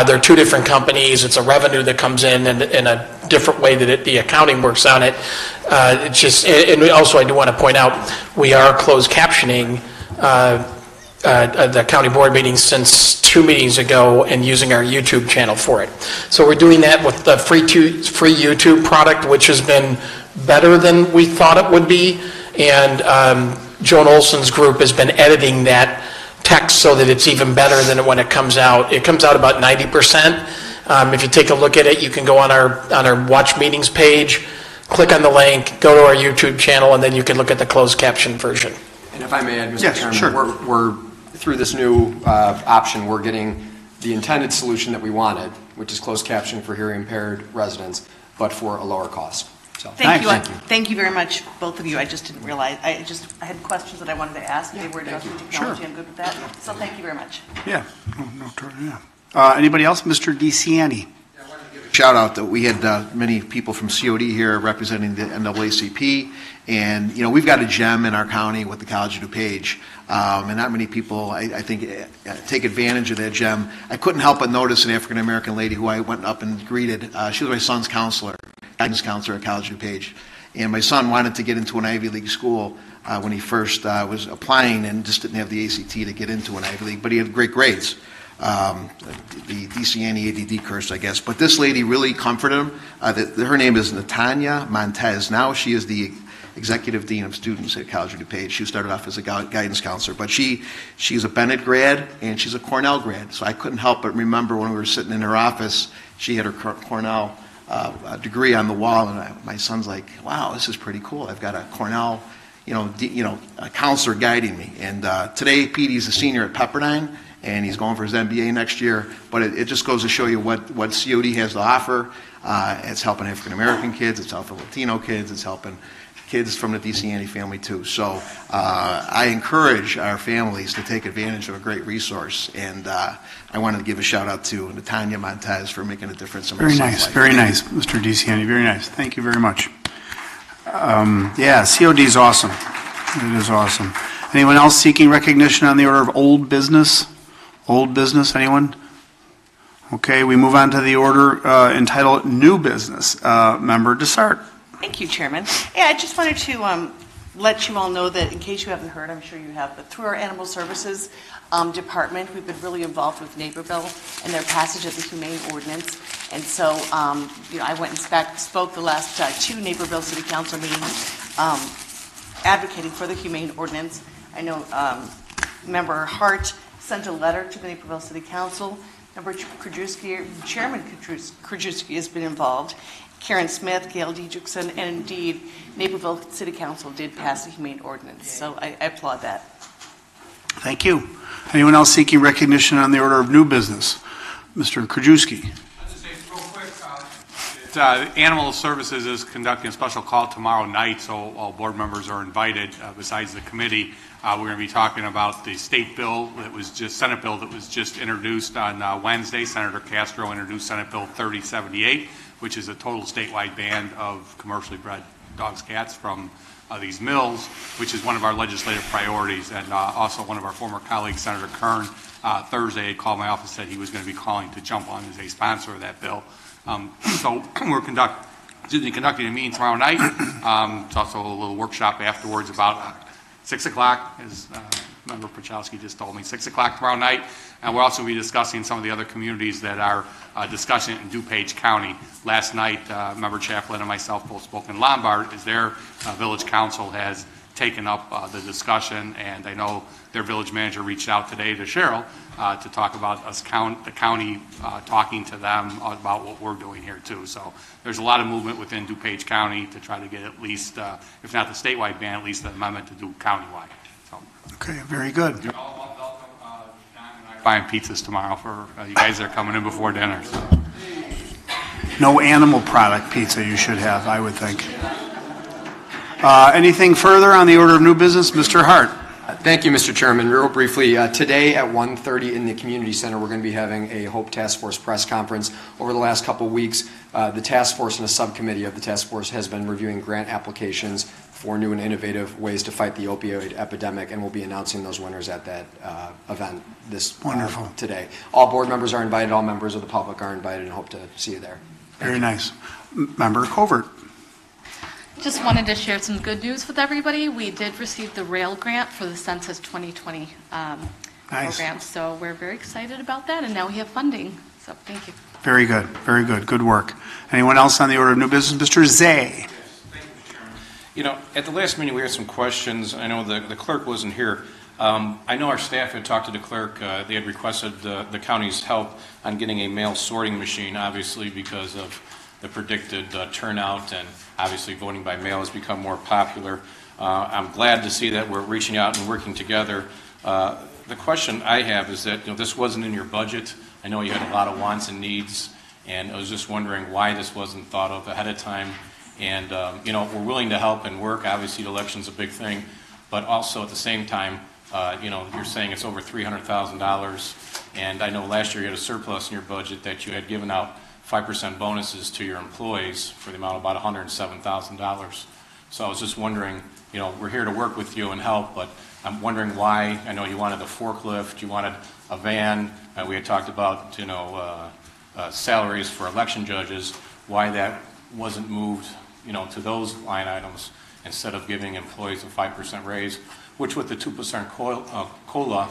they're two different companies. It's a revenue that comes in a different way that the accounting works on it. And also I do want to point out, we are closed captioning the county board meetings since 2 meetings ago and using our YouTube channel for it. So we're doing that with the free YouTube product, which has been better than we thought it would be. And Joan Olson's group has been editing that text so that it's even better than when it comes out. It comes out about 90%. If you take a look at it, you can go on our Watch Meetings page, click on the link, go to our YouTube channel, and then you can look at the closed caption version. And if I may add, Mr. Yes, Chairman, sure. we're through this new option, we're getting the intended solution that we wanted, which is closed caption for hearing impaired residents, but for a lower cost. So, Thank you. Thank you very much, both of you. I just didn't realize, I had questions that I wanted to ask. They were addressing technology. Sure. I'm good with that. So thank you very much. Yeah. Anybody else? Mr. DeCiani. Shout out that we had many people from COD here representing the NAACP, and we've got a gem in our county with the College of DuPage, and not many people I think take advantage of that gem. I couldn't help but notice an African American lady who I went up and greeted. She was my son's counselor, guidance counselor at College of DuPage, and my son wanted to get into an Ivy League school when he first was applying and just didn't have the ACT to get into an Ivy League, but he had great grades. The DeCiani ADD curse, I guess. But this lady really comforted him. Her name is Natanya Montez. Now she is the executive dean of students at College of DuPage. She started off as a guidance counselor, but she's a Bennett grad and she's a Cornell grad. So I couldn't help but remember when we were sitting in her office, she had her Cornell degree on the wall, and my son's like, "Wow, this is pretty cool. I've got a Cornell, a counselor guiding me." And today, Petey's a senior at Pepperdine, and he's going for his MBA next year. But it just goes to show you what COD has to offer. It's helping African American kids, it's helping Latino kids, it's helping kids from the DeCiani family too. So I encourage our families to take advantage of a great resource. And I wanted to give a shout out to Natanya Montez for making a difference in my son's life. Very nice, Mr. DeCiani, very nice. Thank you very much. COD is awesome. It is awesome. Anyone else seeking recognition on the order of old business? Old business, anyone? Okay, we move on to the order entitled New Business. Member Dessart. Thank you, Chairman. Yeah, I just wanted to let you all know that, in case you haven't heard, I'm sure you have, but through our Animal Services Department, we've been really involved with Neighborville and their passage of the Humane Ordinance. And so, I went and spoke the last two Neighborville City Council meetings advocating for the Humane Ordinance. I know Member Hart sent a letter to the Naperville City Council. Member Krajewski, Chairman Krajewski has been involved. Karen Smith, Gail Diedrichson, and indeed, Naperville City Council did pass the Humane Ordinance. So I applaud that. Thank you. Anyone else seeking recognition on the order of new business? Mr. Krajewski. Animal Services is conducting a special call tomorrow night, so all board members are invited besides the committee. We're going to be talking about the Senate bill that was just introduced on Wednesday. Senator Castro introduced Senate Bill 3078, which is a total statewide ban of commercially bred dogs, cats from these mills, which is one of our legislative priorities. And also one of our former colleagues, Senator Kern, Thursday had called my office, said he was going to be calling to jump on as a sponsor of that bill. So we're conducting a meeting tomorrow night. It's also a little workshop afterwards about 6 o'clock, as Member Pachowski just told me, 6 o'clock tomorrow night. And we'll also be discussing some of the other communities that are discussing it in DuPage County. Last night, Member Chaplin and myself both spoke in Lombard, as their village council has taken up the discussion, and I know their village manager reached out today to Cheryl to talk about the county talking to them about what we're doing here too. So there's a lot of movement within DuPage County to try to get at least, if not the statewide ban, at least the amendment to do countywide. So. Okay, very good. You're all welcome. John and I buying pizzas tomorrow for you guys that are coming in before dinner. So. No animal product pizza you should have, I would think. Anything further on the order of new business? Mr. Hart. Thank you, Mr. Chairman. Real briefly, today at 1:30 in the Community Center, we're going to be having a HOPE Task Force press conference. Over the last couple of weeks, the task force and a subcommittee of the task force has been reviewing grant applications for new and innovative ways to fight the opioid epidemic, and we'll be announcing those winners at that event today. All board members are invited, all members of the public are invited, and hope to see you there. Very nice. Member Covert. Just wanted to share some good news with everybody. We did receive the RAIL grant for the Census 2020 program, so we're very excited about that, and now we have funding, so thank you. Very good, very good. Good work. Anyone else on the order of new business? Mr. Zay. You know, at the last meeting, we had some questions. I know the clerk wasn't here. I know our staff had talked to the clerk. They had requested the county's help on getting a mail sorting machine, obviously because of the predicted turnout, and obviously voting by mail has become more popular. I'm glad to see that we're reaching out and working together. The question I have is that this wasn't in your budget. I know you had a lot of wants and needs, and I was just wondering why this wasn't thought of ahead of time. And we're willing to help and work. Obviously, the election's a big thing, but also at the same time, you're saying it's over $300,000, and I know last year you had a surplus in your budget that you had given out 5% bonuses to your employees for the amount of about $107,000. So I was just wondering, we're here to work with you and help, but I'm wondering why. I know you wanted a forklift, you wanted a van, we had talked about, salaries for election judges, why that wasn't moved, to those line items instead of giving employees a 5% raise, which with the 2% COLA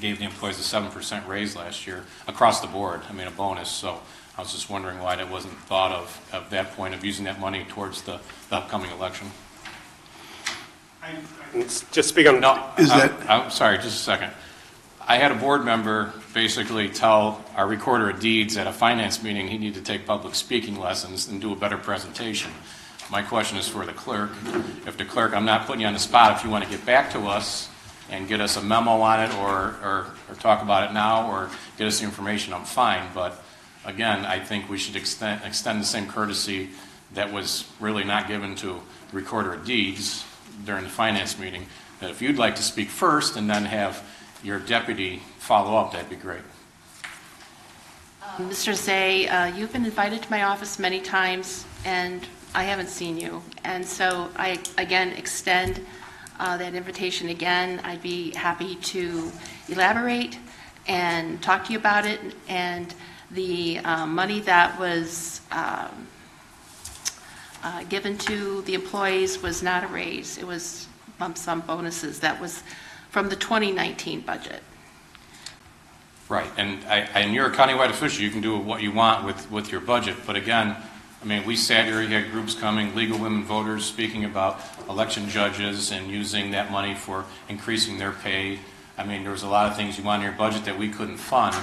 gave the employees a 7% raise last year across the board, a bonus. So I was just wondering why that wasn't thought of at that point of using that money towards the upcoming election. Just speak on. No, I'm sorry, just a second. I had a board member basically tell our recorder of deeds at a finance meeting he needed to take public speaking lessons and do a better presentation. My question is for the clerk. If the clerk, I'm not putting you on the spot, if you want to get back to us and get us a memo on it or talk about it now or get us the information, I'm fine. But again, I think we should extend the same courtesy that was really not given to the recorder of deeds during the finance meeting, that if you'd like to speak first and then have your deputy follow up, that'd be great. Mr. Zay, you've been invited to my office many times, and I haven't seen you. And so I, again, extend that invitation again. I'd be happy to elaborate and talk to you about it. And the money that was given to the employees was not a raise. It was lump sum bonuses. That was from the 2019 budget. Right, and you're a countywide official. You can do what you want with your budget. But again, we sat here, you had groups coming, League of Women Voters speaking about election judges and using that money for increasing their pay. There was a lot of things you want in your budget that we couldn't fund.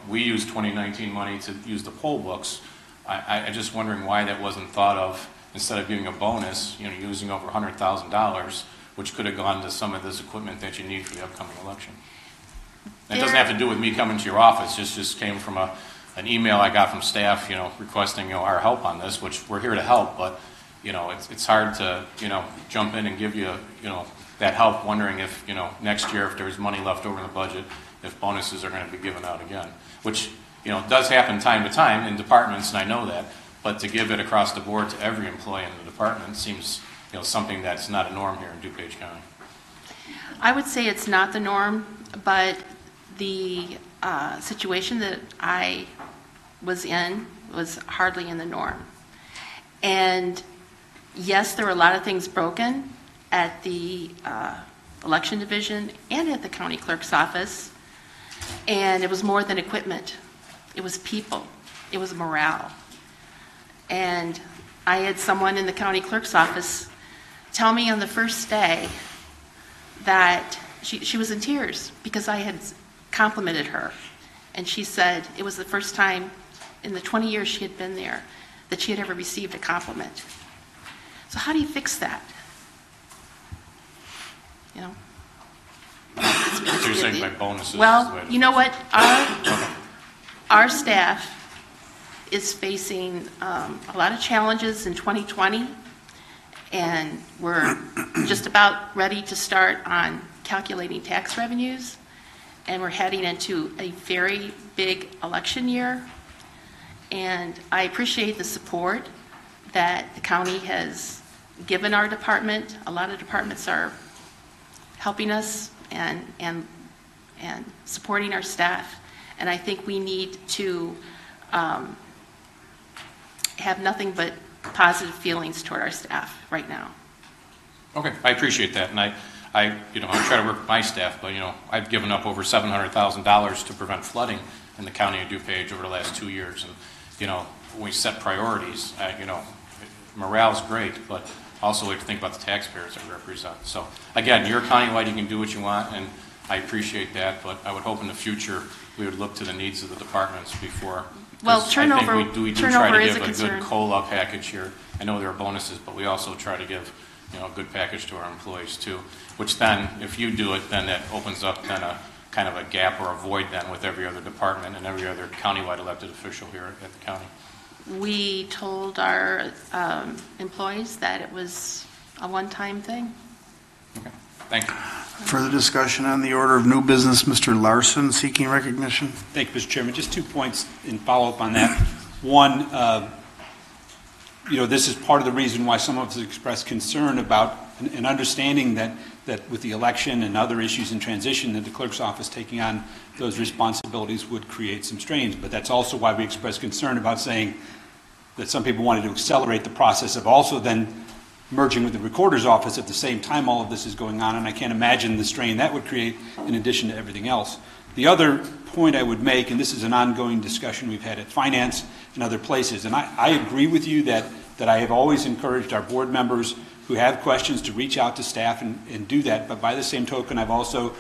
We used 2019 money to use the poll books. I'm just wondering why that wasn't thought of instead of giving a bonus, using over $100,000, which could have gone to some of this equipment that you need for the upcoming election. It doesn't have to do with me coming to your office. It just came from an email I got from staff, requesting our help on this, which we're here to help. But it's hard to jump in and give you that help, wondering if next year if there's money left over in the budget, if bonuses are going to be given out again, which does happen time to time in departments, and I know that. But to give it across the board to every employee in the department seems something that's not a norm here in DuPage County. I would say it's not the norm, but the situation that I was in was hardly in the norm. And yes, there were a lot of things broken at the election division and at the county clerk's office. And it was more than equipment. It was people. It was morale. And I had someone in the county clerk's office tell me on the first day that she was in tears because I had complimented her. And she said it was the first time in the 20 years she had been there that she had ever received a compliment. So how do you fix that? So you're saying by bonuses? Well, you know what? Our staff is facing a lot of challenges in 2020, and we're just about ready to start on calculating tax revenues, and we're heading into a very big election year. And I appreciate the support that the county has given our department. A lot of departments are helping us and supporting our staff. And I think we need to have nothing but positive feelings toward our staff right now. Okay, I appreciate that, and I try to work with my staff, but I've given up over $700,000 to prevent flooding in the county of DuPage over the last 2 years, and when we set priorities, morale's great, but also we have to think about the taxpayers that we represent. So again, you're countywide, you can do what you want, and I appreciate that, but I would hope in the future we would look to the needs of the departments before. Well, 'cause turnover- I think we do turnover try to is give a a concern. good COLA package here. I know there are bonuses, but we also try to give, you know, a good package to our employees too, which then, if you do it, then that opens up then a kind of a gap or a void then with every other department and every other countywide elected official here at the county. We told our employees that it was a one-time thing. Thank you. Further discussion on the order of new business, Mr. Larson seeking recognition. Thank you, Mr. Chairman. Just 2 points in follow-up on that. One, this is part of the reason why some of us expressed concern about an understanding that with the election and other issues in transition, that the clerk's office taking on those responsibilities would create some strains. But that's also why we expressed concern about saying that some people wanted to accelerate the process of also then merging with the recorder's office at the same time all of this is going on, and I can't imagine the strain that would create in addition to everything else. The other point I would make, and this is an ongoing discussion we've had at finance and other places, and I agree with you that I have always encouraged our board members who have questions to reach out to staff and do that, but by the same token, I've also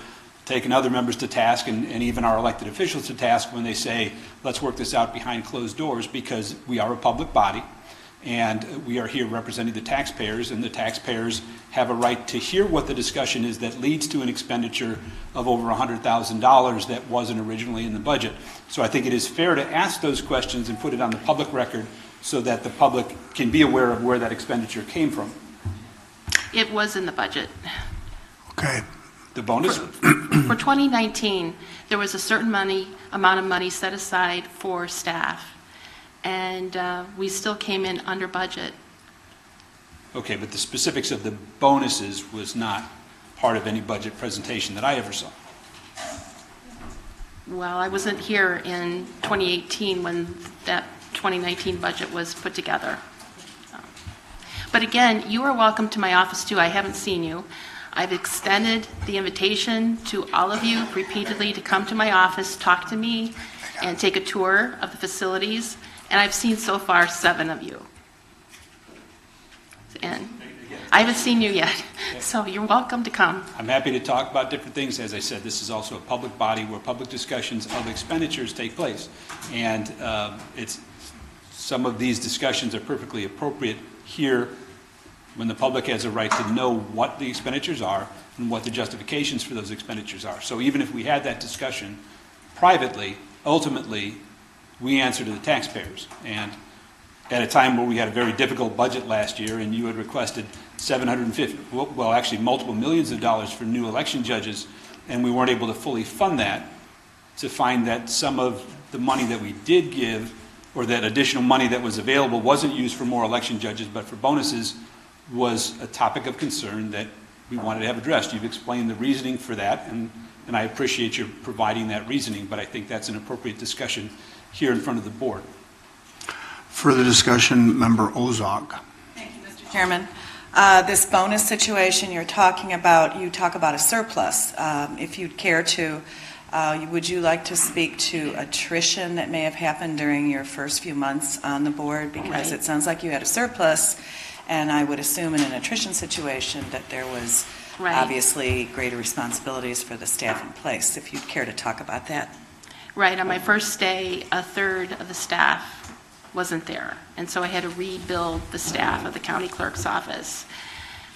taken other members to task and even our elected officials to task when they say, let's work this out behind closed doors, because we are a public body. And we are here representing the taxpayers, and the taxpayers have a right to hear what the discussion is that leads to an expenditure of over $100,000 that wasn't originally in the budget. So I think it is fair to ask those questions and put it on the public record so that the public can be aware of where that expenditure came from. It was in the budget. Okay. The bonus? For 2019, there was a certain amount of money set aside for staff, and we still came in under budget. Okay, but the specifics of the bonuses was not part of any budget presentation that I ever saw. Well, I wasn't here in 2018 when that 2019 budget was put together. But again, you are welcome to my office too. I haven't seen you. I've extended the invitation to all of you repeatedly to come to my office, talk to me, and take a tour of the facilities. And I've seen so far 7 of you. And I haven't seen you yet, so you're welcome to come. I'm happy to talk about different things. As I said, this is also a public body where public discussions of expenditures take place. And some of these discussions are perfectly appropriate here when the public has a right to know what the expenditures are and what the justifications for those expenditures are. So even if we had that discussion privately, ultimately, we answer to the taxpayers. And at a time where we had a very difficult budget last year and you had requested actually multiple millions of dollars for new election judges, and we weren't able to fully fund that, to find that some of the money that we did give, or that additional money that was available, wasn't used for more election judges but for bonuses, was a topic of concern that we wanted to have addressed. You've explained the reasoning for that, and I appreciate you providing that reasoning, but I think that's an appropriate discussion here in front of the board. Further discussion, Member Ozog. Thank you, Mr. Chairman. This bonus situation you talk about a surplus. If you'd care to, would you like to speak to attrition that may have happened during your first few months on the board? Because It sounds like you had a surplus, and I would assume in an attrition situation that there was obviously greater responsibilities for the staff in place. If you'd care to talk about that. Right, on my first day, a third of the staff wasn't there. And so I had to rebuild the staff of the county clerk's office.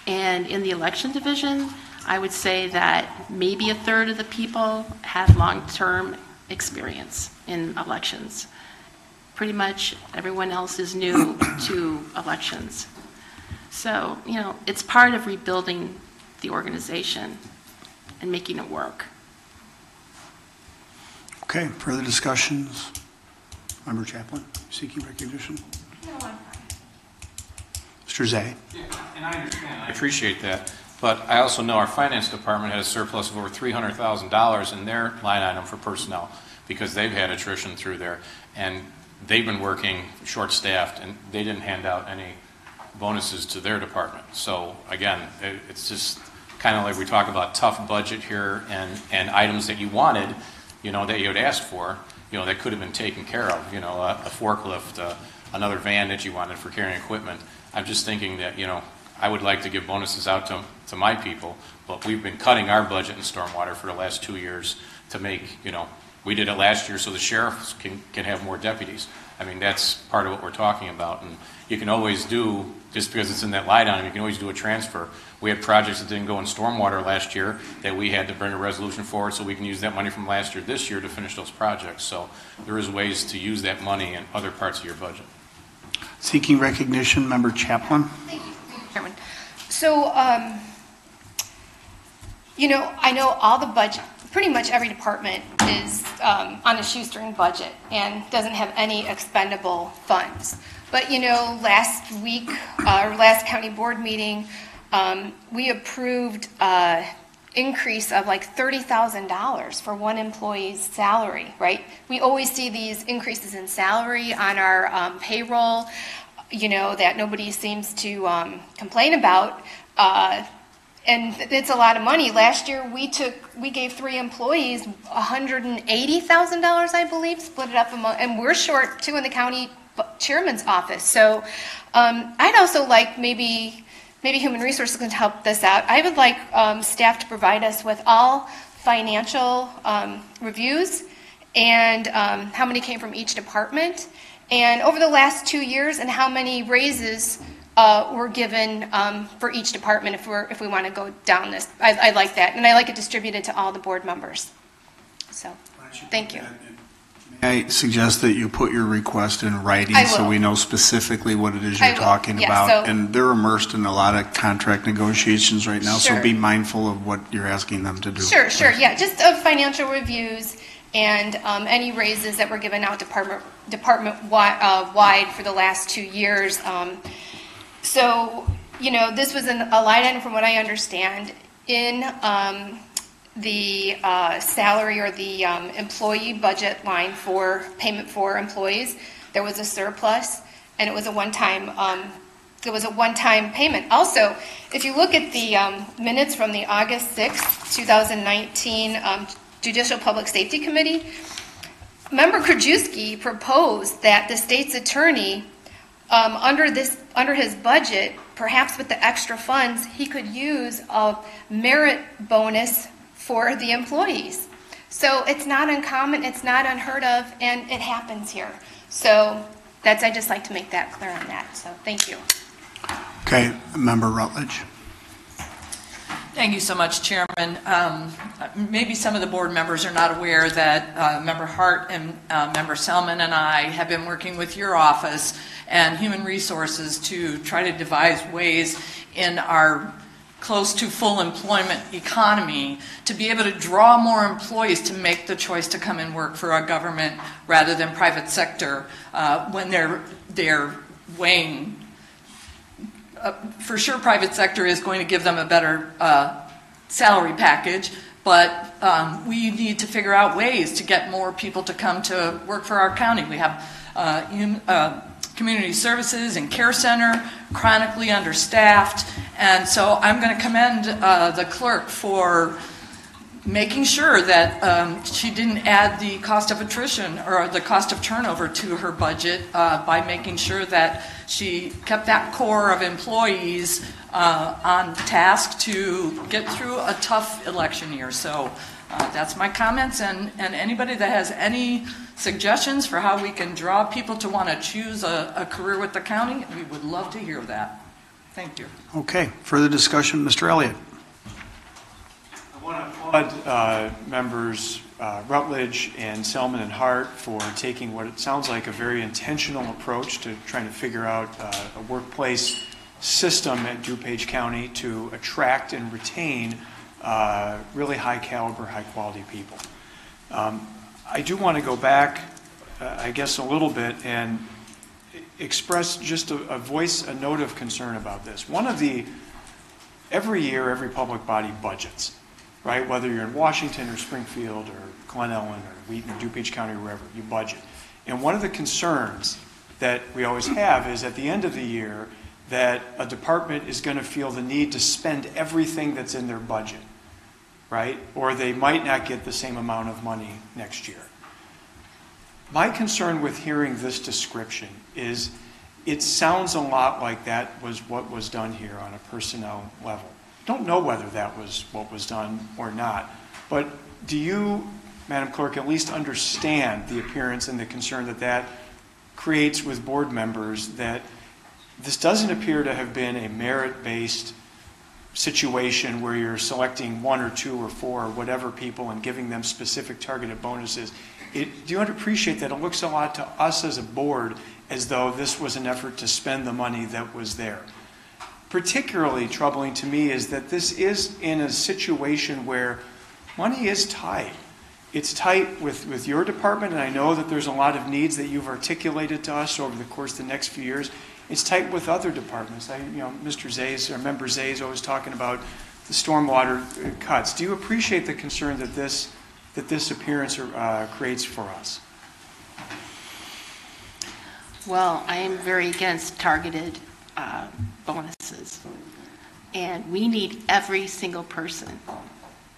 And in the election division, I would say that maybe a third of the people had long-term experience in elections. Pretty much everyone else is new to elections. So, it's part of rebuilding the organization and making it work. Okay, further discussions? Member Chaplin, seeking recognition. No, I'm fine. Mr. Zay. Yeah, and I understand. I appreciate that. But I also know our finance department had a surplus of over $300,000 in their line item for personnel because they've had attrition through there. And they've been working short-staffed, and they didn't hand out any bonuses to their department. So, again, it's just kind of like we talk about tough budget here and items that you wanted, that you had asked for, that could have been taken care of, a forklift, another van that you wanted for carrying equipment. I'm just thinking that, I would like to give bonuses out to my people, but we've been cutting our budget in stormwater for the last 2 years to make, we did it last year so the sheriffs can have more deputies. I mean, that's part of what we're talking about. And you can always do, just because it's in that line item, you can always do a transfer. We had projects that didn't go in stormwater last year that we had to bring a resolution forward so we can use that money from last year this year to finish those projects. So there is ways to use that money in other parts of your budget. Seeking recognition, Member Chaplin. Thank you, Chairman. So, I know all the budget, pretty much every department is on a shoestring budget and doesn't have any expendable funds. But, last week, our last county board meeting, we approved increase of like $30,000 for one employee's salary, right? We always see these increases in salary on our payroll, that nobody seems to complain about. And it's a lot of money. Last year, we gave 3 employees $180,000, I believe, split it up among, and we're short too in the county chairman's office. So I'd also like maybe Human Resources can help this out. I would like staff to provide us with all financial reviews and how many came from each department, and over the last 2 years, and how many raises were given for each department if we want to go down this. I like that, and I like it distributed to all the board members. So, thank you. I suggest that you put your request in writing so we know specifically what it is you're talking about. And they're immersed in a lot of contract negotiations right now, so be mindful of what you're asking them to do. Sure, yeah, just of financial reviews and any raises that were given out department-wide for the last 2 years. So, this was a line item from what I understand in the salary or the employee budget line for payment for employees. There was a surplus, and it was a one-time payment. Also, if you look at the minutes from the August 6th, 2019 Judicial Public Safety Committee, Member Krajewski proposed that the state's attorney, under his budget, perhaps with the extra funds, he could use a merit bonus for the employees. So it's not uncommon, it's not unheard of, and it happens here. So I'd just like to make that clear on that. So thank you. Okay, Member Rutledge. Thank you so much, Chairman. Maybe some of the board members are not aware that Member Hart and Member Selman and I have been working with your office and Human Resources to try to devise ways in our close to full employment economy to be able to draw more employees to make the choice to come and work for our government rather than private sector when they're weighing. For sure, private sector is going to give them a better salary package, but we need to figure out ways to get more people to come to work for our county. We have community services and care center, chronically understaffed, and so I'm going to commend the clerk for making sure that she didn't add the cost of attrition or the cost of turnover to her budget by making sure that she kept that core of employees on task to get through a tough election year. So that's my comments, and anybody that has any suggestions for how we can draw people to want to choose a career with the county, we would love to hear that. Thank you. Okay, further discussion, Mr. Elliott. I want to applaud members Rutledge and Selman and Hart for taking what it sounds like a very intentional approach to trying to figure out a workplace system at DuPage County to attract and retain really high caliber, high quality people. I do want to go back, I guess, a little bit and express just a note of concern about this. Every year, every public body budgets, right? Whether you're in Washington or Springfield or Glen Ellen or Wheaton or DuPage County or wherever, you budget. And one of the concerns that we always have is at the end of the year that a department is going to feel the need to spend everything that's in their budget, right? Or they might not get the same amount of money next year. My concern with hearing this description is it sounds a lot like that was what was done here on a personnel level. Don't know whether that was what was done or not, but do you, Madam Clerk, at least understand the appearance and the concern that that creates with board members, that this doesn't appear to have been a merit-based situation where you're selecting 1 or 2 or 4 or whatever people and giving them specific targeted bonuses? Do you appreciate that it looks a lot to us as a board as though this was an effort to spend the money that was there? Particularly troubling to me is that this is in a situation where money is tight. It's tight with your department, and I know that there's a lot of needs that you've articulated to us over the course of the next few years. It's tight with other departments. Mr. Zays, or Member Zays, always talking about the stormwater cuts. Do you appreciate the concern that this appearance creates for us? Well, I am very against targeted bonuses, and we need every single person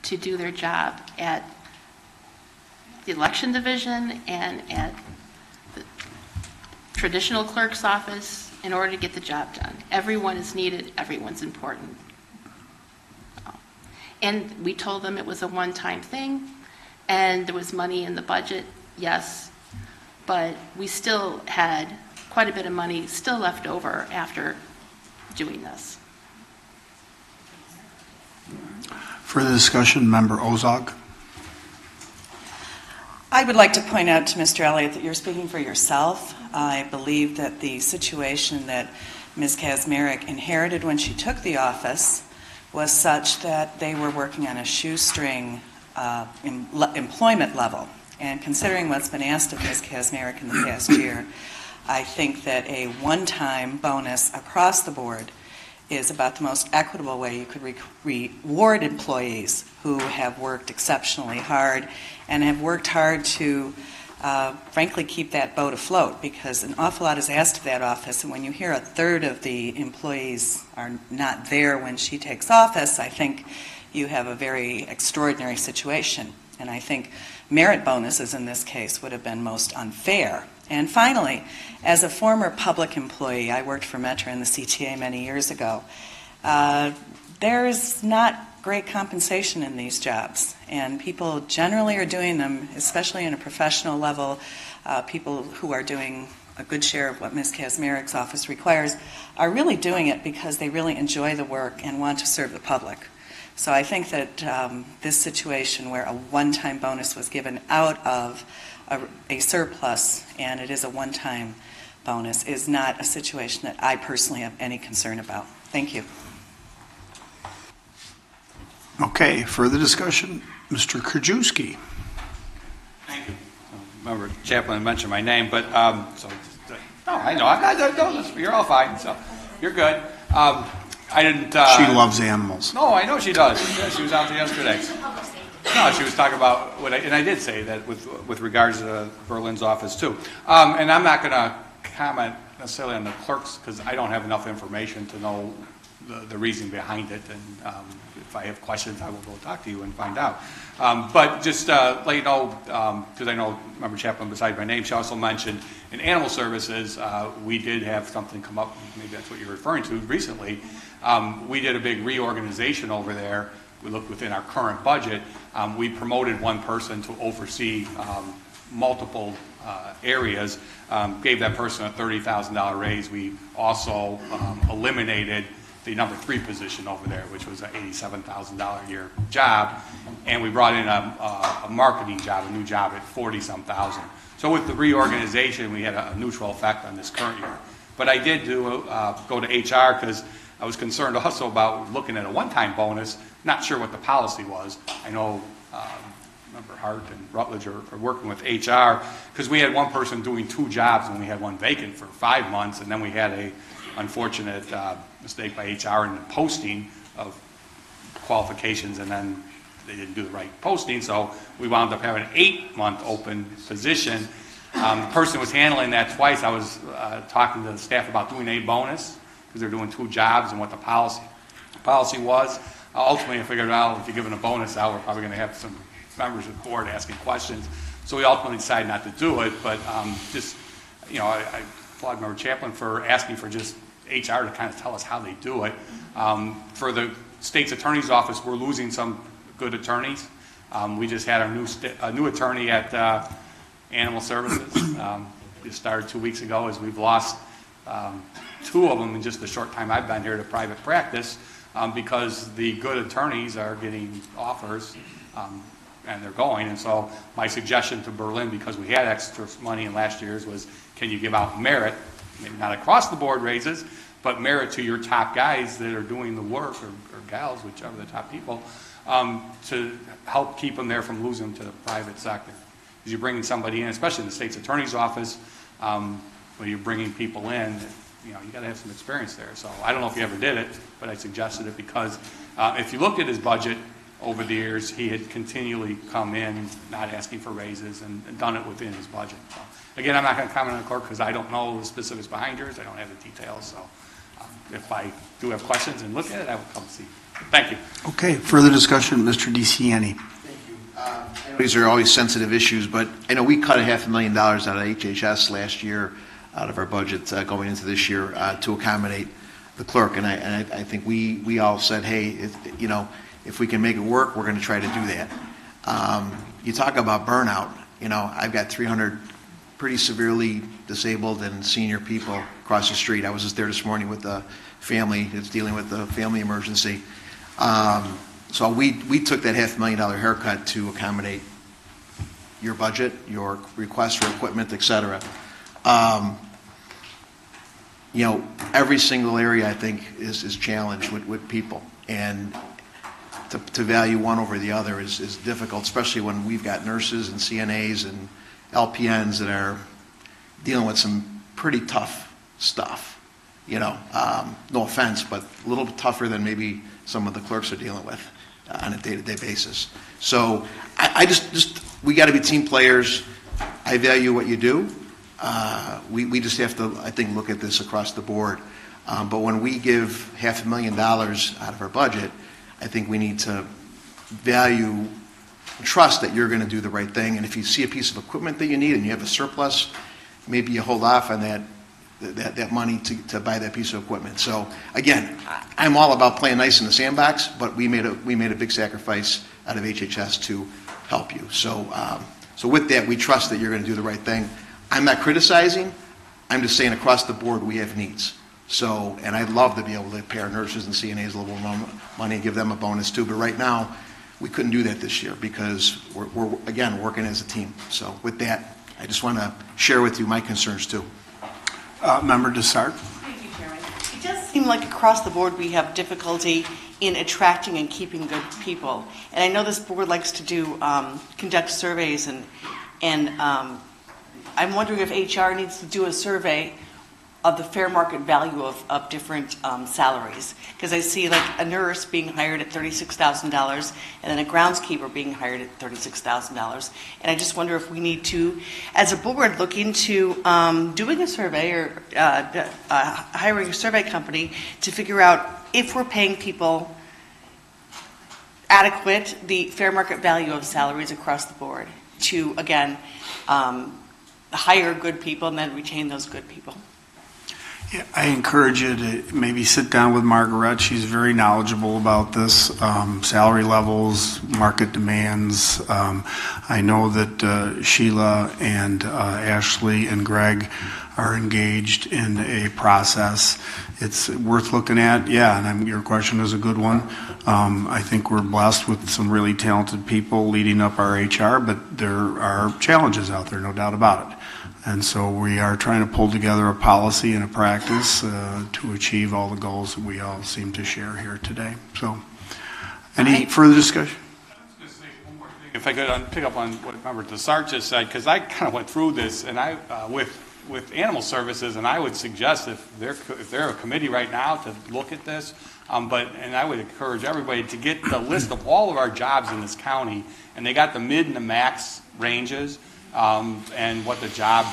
to do their job at the election division and at the traditional clerk's office in order to get the job done. Everyone is needed, everyone's important. And we told them it was a one-time thing, and there was money in the budget, yes, but we still had quite a bit of money still left over after doing this. Further discussion, Member Ozog. I would like to point out to Mr. Elliott that you're speaking for yourself. I believe that the situation that Ms. Kazmarek inherited when she took the office was such that they were working on a shoestring employment level. And considering what's been asked of Ms. Kazmarek in the past year, I think that a one-time bonus across the board is about the most equitable way you could reward employees who have worked exceptionally hard and have worked hard to, frankly, keep that boat afloat, because an awful lot is asked of that office, and when you hear a third of the employees are not there when she takes office, I think you have a very extraordinary situation. And I think merit bonuses in this case would have been most unfair. And finally, as a former public employee, I worked for Metra and the CTA many years ago, there is not great compensation in these jobs, and people generally are doing them, especially in a professional level. People who are doing a good share of what Ms. Kazmarek's office requires are really doing it because they really enjoy the work and want to serve the public. So I think that this situation where a one-time bonus was given out of a surplus, and it is a one-time bonus, is not a situation that I personally have any concern about. Thank you. Okay, further discussion, Mr. Krajewski. Thank you. Member Chaplin mentioned my name, but no, I know. You're all fine, so you're good. I didn't. She loves animals. No, I know she does. Yeah, she was out there yesterday. No, she was talking about and I did say that with regards to Berlin's office too. And I'm not going to comment necessarily on the clerks because I don't have enough information to know the reason behind it. And if I have questions, I will go talk to you and find out. But just let you know, because I know Member Chaplin, beside my name, she also mentioned in animal services, we did have something come up, maybe that's what you're referring to, recently. We did a big reorganization over there. We looked within our current budget. We promoted one person to oversee multiple areas, gave that person a $30,000 raise. We also eliminated the number 3 position over there, which was an $87,000 a year job, and we brought in a marketing job, a new job at $40-some thousand. So with the reorganization, we had a neutral effect on this current year. But I did go to HR because I was concerned also about looking at a one-time bonus, not sure what the policy was. I know Member Hart and Rutledge are working with HR because we had one person doing 2 jobs and we had one vacant for 5 months, and then we had a unfortunate mistake by HR in the posting of qualifications, and then they didn't do the right posting, so we wound up having an 8-month open position. The person was handling that twice. I was talking to the staff about doing a bonus because they're doing 2 jobs and what the policy was. Ultimately, I figured out if you're giving a bonus out, we're probably going to have some members of the board asking questions. So we ultimately decided not to do it, but just, you know, I applaud Member Chaplin for asking for just HR to kind of tell us how they do it. For the state's attorney's office, we're losing some good attorneys. We just had a new attorney at Animal Services. It started 2 weeks ago, as we've lost 2 of them in just the short time I've been here to private practice, because the good attorneys are getting offers and they're going. And so my suggestion to Berlin, because we had extra money in last year's, was can you give out merit, maybe not across the board raises, but merit to your top guys that are doing the work, or gals, whichever the top people, to help keep them there from losing them to the private sector. Because you're bringing somebody in, especially in the state's attorney's office, when you're bringing people in, you got to have some experience there. So I don't know if you ever did it, but I suggested it because if you looked at his budget over the years, he had continually come in not asking for raises and done it within his budget. So, again, I'm not going to comment on the clerk because I don't know the specifics behind yours. I don't have the details. So if I do have questions and look at it, I will come see you. Thank you. Okay, further discussion, Mr. DeCiani. These are always sensitive issues, but I know we cut $500,000 out of HHS last year out of our budget going into this year to accommodate the clerk, and I think we all said, hey, if we can make it work, we're going to try to do that. You talk about burnout. I've got 300 pretty severely disabled and senior people across the street. I was just there this morning with the family that's dealing with the family emergency. So we took that $500,000 haircut to accommodate your budget, your requests for equipment, et cetera. Every single area I think is challenged with people, and to value one over the other is difficult, especially when we've got nurses and CNAs and LPNs that are dealing with some pretty tough stuff. No offense, but a little bit tougher than maybe some of the clerks are dealing with on a day-to-day basis. So I just we got to be team players. I value what you do. We just have to, I think, look at this across the board. But when we give $500,000 out of our budget, I think we need to value and trust that you're going to do the right thing. And if you see a piece of equipment that you need and you have a surplus, maybe you hold off on that money to buy that piece of equipment. So again, I'm all about playing nice in the sandbox, but we made a big sacrifice out of HHS to help you. So with that, we trust that you're going to do the right thing. I'm not criticizing. I'm just saying across the board we have needs. So, and I'd love to be able to pay our nurses and CNAs a little more money and give them a bonus too. But right now, we couldn't do that this year because we're again working as a team. So with that, I just want to share with you my concerns too. Member Dessart. Thank you, Chairman. It does seem like across the board we have difficulty in attracting and keeping good people. And I know this board likes to conduct surveys, and I'm wondering if HR needs to do a survey of the fair market value of different salaries. Because I see like a nurse being hired at $36,000 and then a groundskeeper being hired at $36,000. And I just wonder if we need to, as a board, look into doing a survey or hiring a survey company to figure out if we're paying people adequate, the fair market value of salaries across the board to, again, hire good people and then retain those good people. Yeah, I encourage you to maybe sit down with Margaret. She's very knowledgeable about this, salary levels, market demands. I know that Sheila and Ashley and Greg are engaged in a process. It's worth looking at, yeah, and your question is a good one. I think we're blessed with some really talented people leading up our HR, but there are challenges out there, no doubt about it. And so we are trying to pull together a policy and a practice to achieve all the goals that we all seem to share here today. So, any further discussion? If I could pick up on what Member Dessart just said, because I kind of went through this, and I with Animal Services, and I would suggest if they're a committee right now to look at this, and I would encourage everybody to get the list of all of our jobs in this county, and they got the mid and the max ranges. And what the job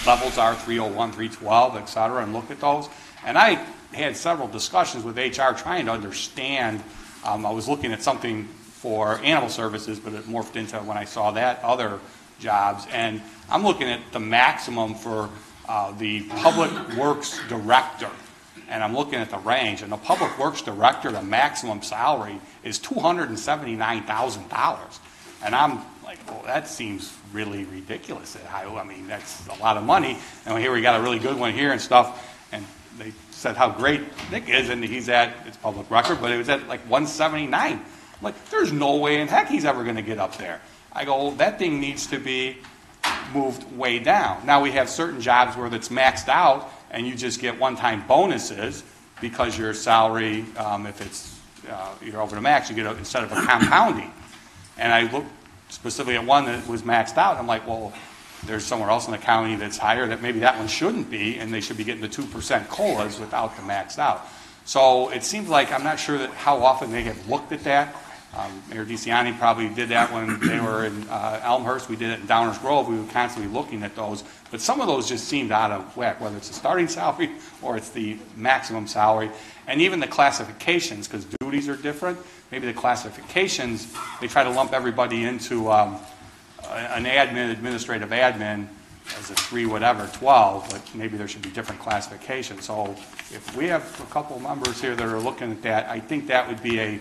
levels are, 301, 312, et cetera, and look at those. And I had several discussions with HR trying to understand. I was looking at something for Animal Services, but it morphed into when I saw that other jobs. And I'm looking at the maximum for The Public Works Director, and I'm looking at the range, and the Public Works Director, the maximum salary is $279,000. And I'm like, well, that seems really ridiculous. I mean, that's a lot of money. And here we got a really good one here and stuff. And they said how great Nick is, and he's at, it's public record, but it was at like 179. I'm like, there's no way in heck he's ever going to get up there. I go, well, that thing needs to be moved way down. Now we have certain jobs where it's maxed out, and you just get one-time bonuses because your salary, if it's you're over the max, you get instead of a compounding. And I looked specifically at one that was maxed out. I'm like, well, there's somewhere else in the county that's higher that maybe that one shouldn't be, and they should be getting the 2% COLAs without the maxed out. So it seems like I'm not sure that how often they have looked at that. Mayor DeCiani probably did that when they were in Elmhurst. We did it in Downers Grove. We were constantly looking at those. But some of those just seemed out of whack, whether it's the starting salary or it's the maximum salary. And even the classifications, because duties are different. Maybe the classifications, they try to lump everybody into an administrative admin as a 3 whatever, 12, but maybe there should be different classifications. So if we have a couple of members here that are looking at that, I think that would be a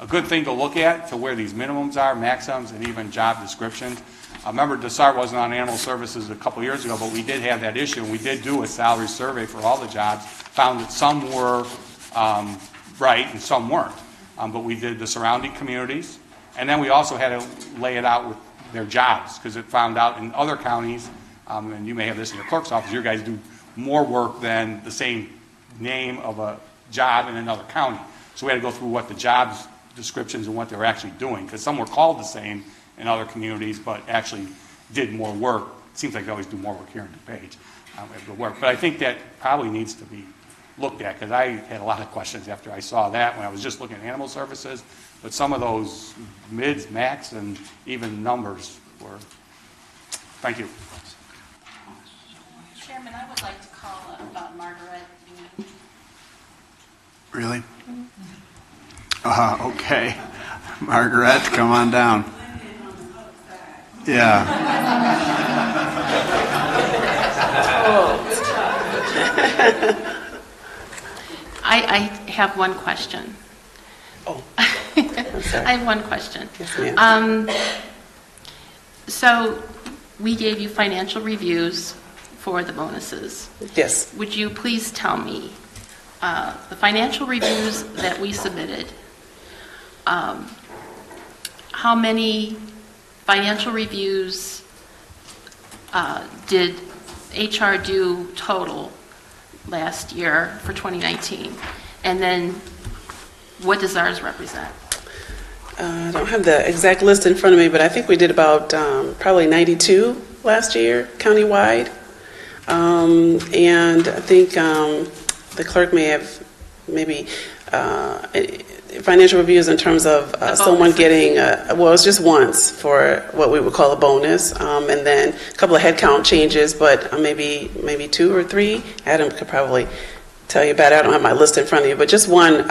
good thing to look at, to where these minimums are, maximums, and even job descriptions. I remember Desart wasn't on animal services a couple years ago, but we did have that issue, and we did do a salary survey for all the jobs, found that some were right and some weren't. But we did the surrounding communities, and then we also had to lay it out with their jobs, because it found out in other counties, and you may have this in your clerk's office, your guys do more work than the same name of a job in another county. So we had to go through what the jobs descriptions and what they were actually doing, because some were called the same in other communities, but actually did more work. It seems like they always do more work here in DuPage. But I think that probably needs to be looked at, because I had a lot of questions after I saw that when I was just looking at animal services, but some of those mids, max, and even numbers were. Thank you. Chairman, I would like to call up Margaret. Really? Okay. Margaret, come on down. Yeah. I have one question. Oh. I have one question. Yes, ma'am. So we gave you financial reviews for the bonuses. Yes. Would you please tell me the financial reviews that we submitted, how many financial reviews did HR do total last year for 2019? And then what does ours represent? I don't have the exact list in front of me, but I think we did about probably 92 last year, countywide. And I think the clerk may have maybe financial reviews in terms of someone getting, well, it's just once for what we would call a bonus, and then a couple of headcount changes, but maybe 2 or 3. Adam could probably tell you about it. I don't have my list in front of you, but just one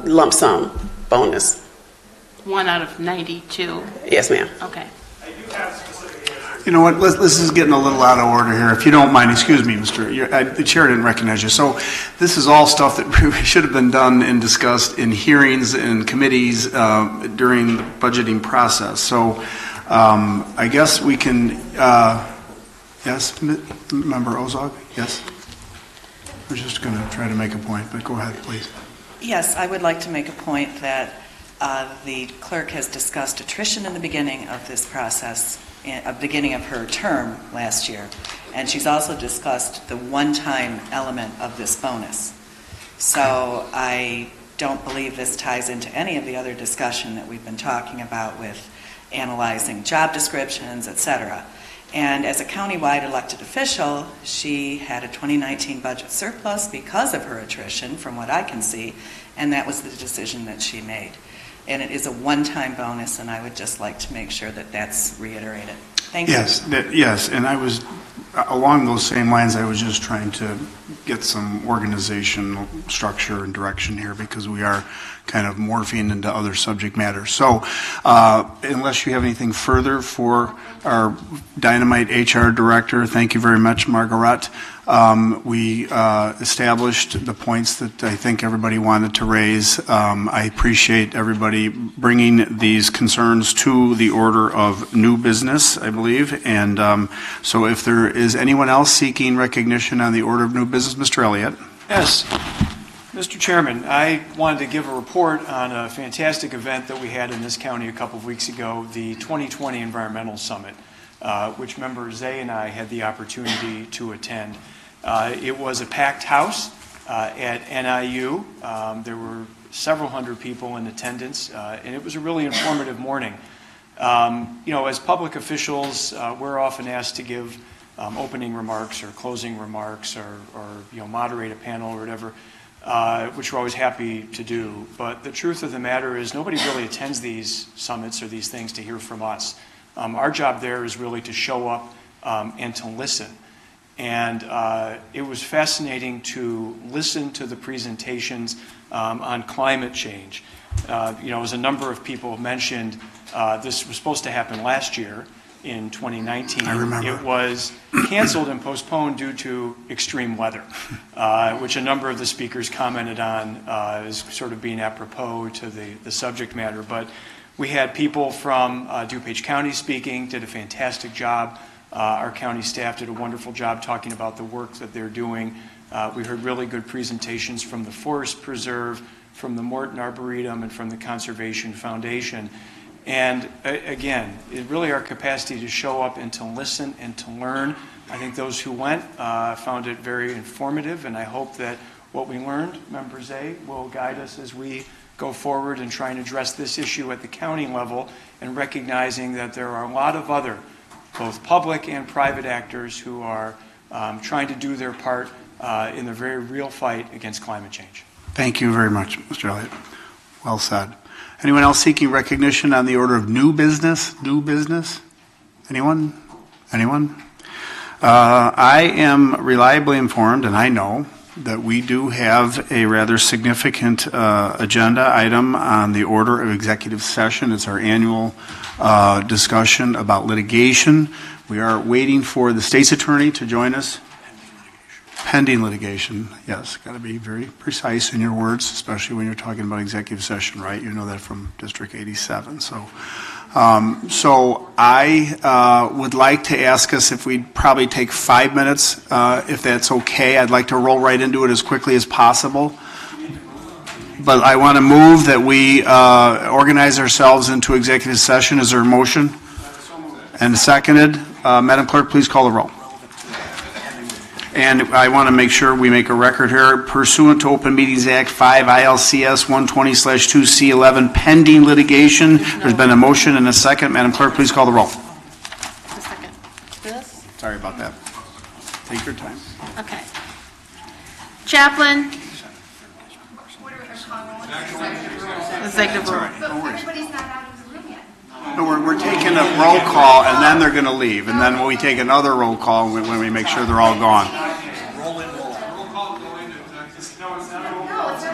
lump sum bonus. 1 out of 92? Yes, ma'am. Okay. You know what, this is getting a little out of order here. If you don't mind, excuse me, the chair didn't recognize you. So this is all stuff that should have been done and discussed in hearings and committees during the budgeting process. So I guess we can, yes, Member Ozog, yes? We're just going to try to make a point, but go ahead, please. Yes, I would like to make a point that the clerk has discussed attrition in the beginning of this process, beginning of her term last year, and she's also discussed the one-time element of this bonus. So I don't believe this ties into any of the other discussion that we've been talking about with analyzing job descriptions, etc. And as a countywide elected official, she had a 2019 budget surplus because of her attrition, from what I can see, and that was the decision that she made. And it is a one-time bonus, and I would just like to make sure that that's reiterated. Thank you. Yes, and I was, along those same lines, I was just trying to get some organizational structure and direction here, because we are kind of morphing into other subject matter. So unless you have anything further for our Dynamite HR Director, thank you very much, Margaret. We established the points that I think everybody wanted to raise. I appreciate everybody bringing these concerns to the order of new business, I believe. And so if there is anyone else seeking recognition on the order of new business, Mr. Elliott. Yes. Mr. Chairman, I wanted to give a report on a fantastic event that we had in this county a couple of weeks ago, the 2020 Environmental Summit, which member Zay and I had the opportunity to attend. It was a packed house at NIU. There were several hundred people in attendance, and it was a really informative morning. As public officials, we're often asked to give opening remarks or closing remarks or moderate a panel or whatever, which we're always happy to do. But the truth of the matter is nobody really attends these summits or these things to hear from us. Our job there is really to show up and to listen. And it was fascinating to listen to the presentations on climate change. As a number of people mentioned, this was supposed to happen last year in 2019. I remember. It was canceled and postponed due to extreme weather, which a number of the speakers commented on as sort of being apropos to the subject matter. But we had people from DuPage County speaking, did a fantastic job. Our county staff did a wonderful job talking about the work that they're doing. We heard really good presentations from the Forest Preserve, from the Morton Arboretum, and from the Conservation Foundation. And again, it really our capacity to show up and to listen and to learn. I think those who went found it very informative, and I hope that what we learned, Member Zay, will guide us as we go forward and try and address this issue at the county level, and recognizing that there are a lot of other, both public and private actors who are trying to do their part in the very real fight against climate change. Thank you very much, Mr. Elliott. Well said. Anyone else seeking recognition on the order of new business? New business? Anyone? Anyone? I am reliably informed, and I know that we do have a rather significant agenda item on the order of executive session. It's our annual discussion about litigation. We are waiting for the state's attorney to join us. Pending litigation, yes, got to be very precise in your words, especially when you're talking about executive session, right? You know that from District 87. So I would like to ask us if we'd probably take 5 minutes, if that's okay. I'd like to roll right into it as quickly as possible. But I want to move that we organize ourselves into executive session. Is there a motion? And seconded. Madam Clerk, please call the roll. And I want to make sure we make a record here. Pursuant to Open Meetings Act 5 ILCS 120/2C11, pending litigation. There's been a motion and a second. Madam Clerk, please call the roll. A second. This? Sorry about that. Take your time. Okay. Chaplain. Executive rule. Everybody's not out of the room yet. No, we're taking a roll call, and then they're going to leave. And then we take another roll call when we make sure they're all gone. No, it's not a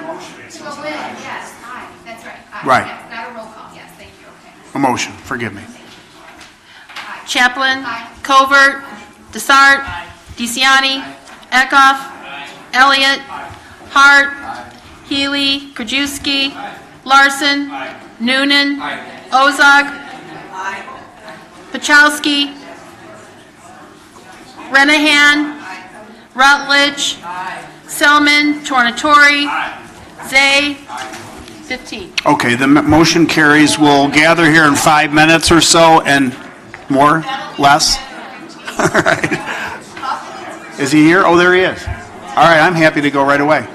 motion. To go in, yes, aye, that's right. Aye. Right. Yes, not a roll call, yes, thank you, okay. A motion, forgive me. Chaplain. Covert. Desart. DeCiani. Eckhoff. Elliott. Hart. Healy. Krajewski. Larson. Noonan. Ozog. Pachowski. Renahan. Rutledge. Selman. Tornatori. Zay. 15. Okay, the motion carries. We'll gather here in 5 minutes or so, and more, less. All right. Is he here? Oh, there he is. All right, I'm happy to go right away.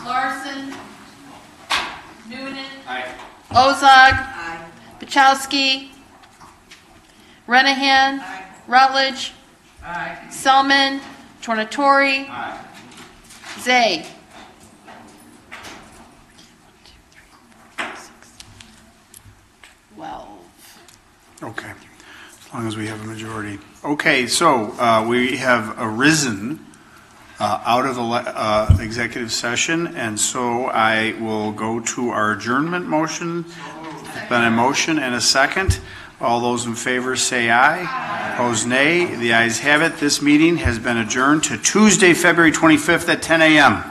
Larson. Noonan. Ozog. Pachowski. Renahan. Rutledge. Selman. Tornatori. Zay. Okay. As long as we have a majority. Okay, so we have arisen out of the executive session, and so I will go to our adjournment motion. There's been a motion and a second. All those in favor say aye. Opposed, nay. The ayes have it. This meeting has been adjourned to Tuesday, February 25th at 10 a.m.